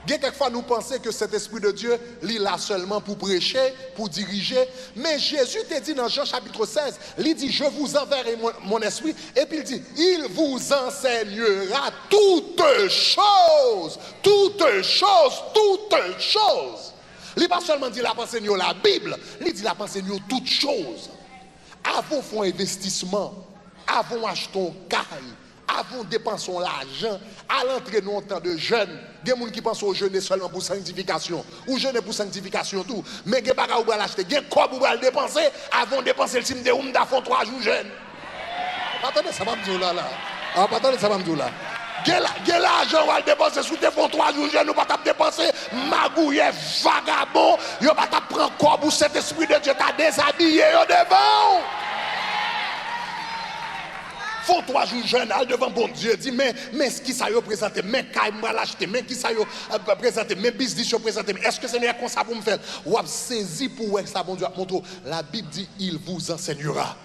Quelquefois, nous pensons que cet Esprit de Dieu, il est là seulement pour prêcher, pour diriger. Mais Jésus te dit dans Jean chapitre 16, il dit, je vous enverrai mon esprit. Et puis il dit, il vous enseignera toutes choses. Toutes choses, toutes choses. Il n'a pas seulement dit, il a enseigné la Bible, il dit, il a enseigné toutes choses. Avant font investissement, avant achetons caille. Avant dépenser l'argent, à l'entrée nous en tant de jeunes, il y a des gens qui pensent au jeûner seulement pour sanctification, ou jeûner pour sanctification tout, mais il y a des gens qui l'acheter, il y a des gens qui dépenser, avant de dépenser le sim de Oumda font 3 jours jeunes. Attendez, ça va me dire là. Attendez, ça va me dire là. Il y a l'argent qui va dépenser sous des fonds 3 jours jeunes, nous ne pouvons pas dépenser, magouillet, vagabond, nous ne pouvons pas prendre corps pour cet esprit de Dieu t'a déshabillé devant. Faut 3 jours jeunes, al devant bon Dieu, dit mais ce qui ça représente, mais caille moi l'acheter, mais qui ça représente, mais business représente, est-ce que c'est mieux comme ça pour me faire? Ou a saisi pour ça bon Dieu montre. La Bible dit il vous enseignera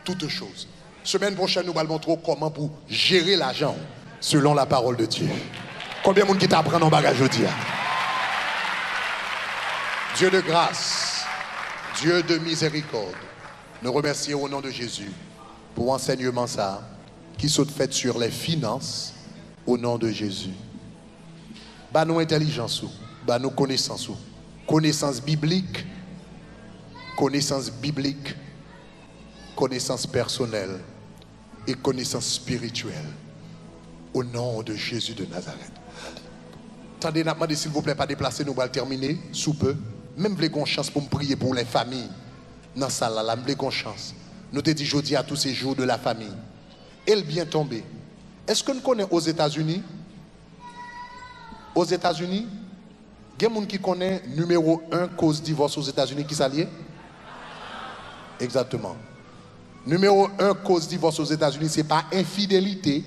toutes choses. Semaine prochaine nous allons montrer comment pour gérer l'argent selon la parole de Dieu. Combien de monde qui t'apprend en bagage aujourd'hui? Dieu de grâce, Dieu de miséricorde, nous remercions au nom de Jésus pour enseignement ça, qui sont fait sur les finances au nom de Jésus. Bah nous intelligence, bah nous connaissance, connaissance biblique, connaissance personnelle et connaissance spirituelle au nom de Jésus de Nazareth. Attendez, n'a demandé s'il vous plaît pas déplacer, nous allons terminer sous peu. Même vous avez une chance pour me prier pour les familles dans ça là, vous avez une chance. Nous te dit jeudi à tous ces jours de la famille. Elle bien tombé. Est-ce que nous connaissons aux États-Unis? Aux États-Unis, il y a des gens qui connaissent numéro 1 cause divorce aux États-Unis qui s'allie? Exactement. Numéro 1 cause divorce aux États-Unis, ce n'est pas infidélité,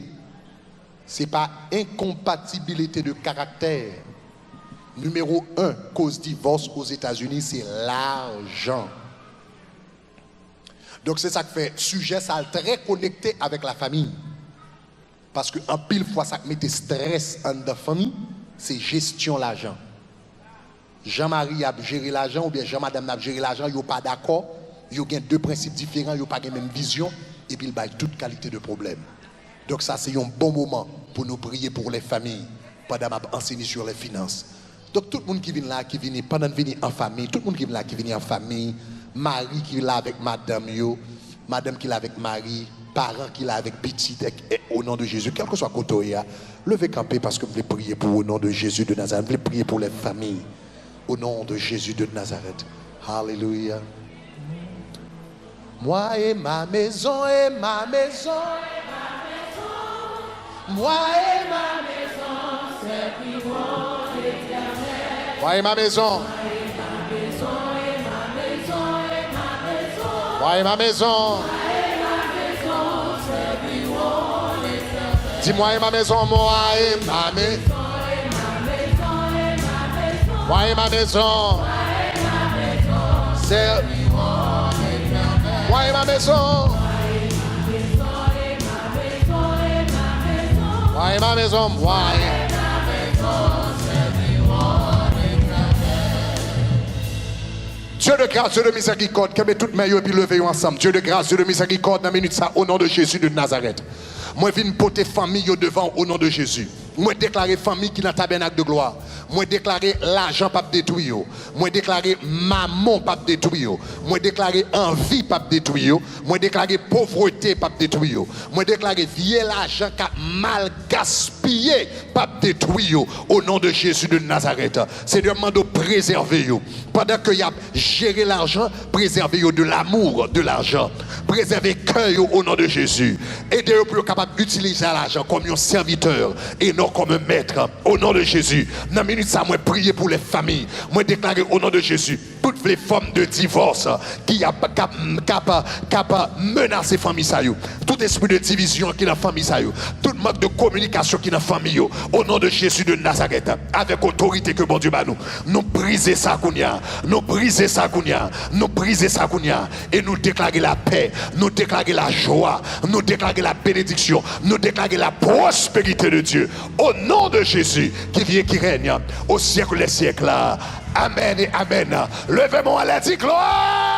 ce n'est pas incompatibilité de caractère. Numéro 1 cause divorce aux États-Unis, c'est l'argent. Donc c'est ça qui fait sujet ça très connecté avec la famille. Parce que en pile fois ça met stress en la famille, c'est gestion l'argent. Jean-Marie a géré l'argent ou bien Jean-Madame a géré l'argent, ils sont pas d'accord, ils ont deux principes différents, ils n'ont pas la même vision et puis ils ont toute qualité de problème. Donc ça c'est un bon moment pour nous prier pour les familles. pendant que je enseigne sur les finances. Donc tout le monde qui vient là, qui vient pendant de venir en famille, tout le monde qui vient là, qui vient en famille, Marie qui est là avec madame yo, madame qui est là avec Marie, parents qui est là avec petit, au nom de Jésus, quel que soit côté, levez camper parce que vous voulez prier pour au nom de Jésus de Nazareth, vous voulez prier pour les familles, au nom de Jésus de Nazareth. Alléluia. Moi et ma maison, et ma maison, moi et ma maison, servirons l'Éternel. Moi et ma maison. Moi et ma maison. Dis-moi et ma maison, moi et ma maison. Moi et ma maison. Servirons l'Éternel. Moi et ma maison. Moi et ma maison, moi et ma maison, servirons l'Éternel. Dieu de grâce, Dieu de miséricorde, que met toutes mes yeux et puis levez ensemble. Dieu de grâce, Dieu de miséricorde, dans la minute ça, au nom de Jésus de Nazareth. Moi, je viens porter famille devant au nom de Jésus. Moi, déclarer famille qui est dans le tabernacle de gloire. Moi, déclarer l'argent pas détruire. Moi, déclarer maman pas détruire. Moi, déclarer envie pas détruire. Moi, déclarer pauvreté pas détruire. Moi, déclarer vieil l'argent qui a mal gaspillé pas détruire au nom de Jésus de Nazareth. C'est de demander de préserver. Pendant que y a géré l'argent, préserver de l'amour de l'argent. Préserver cœur au nom de Jésus. Aidez-vous pour être capable d'utiliser l'argent comme un serviteur et non comme un maître. Au nom de Jésus. Dans la minute ça, moi prier pour les familles. Moi déclarer au nom de Jésus toutes les formes de divorce qui a menacé la famille. Tout esprit de division qui est dans la famille. Tout manque de communication qui est dans la famille. Au nom de Jésus de Nazareth. Avec autorité que bon Dieu bat nous. Nous briser ça kounia. Nous briser ça kounia. Nous briser ça kounia. Et nous déclarer la paix. Nous déclarer la joie. Nous déclarer la bénédiction. Nous déclarer la prospérité de Dieu. Au nom de Jésus qui vient, qui règne au siècle des siècles. Amen et amen. Levez-moi à la dit gloire.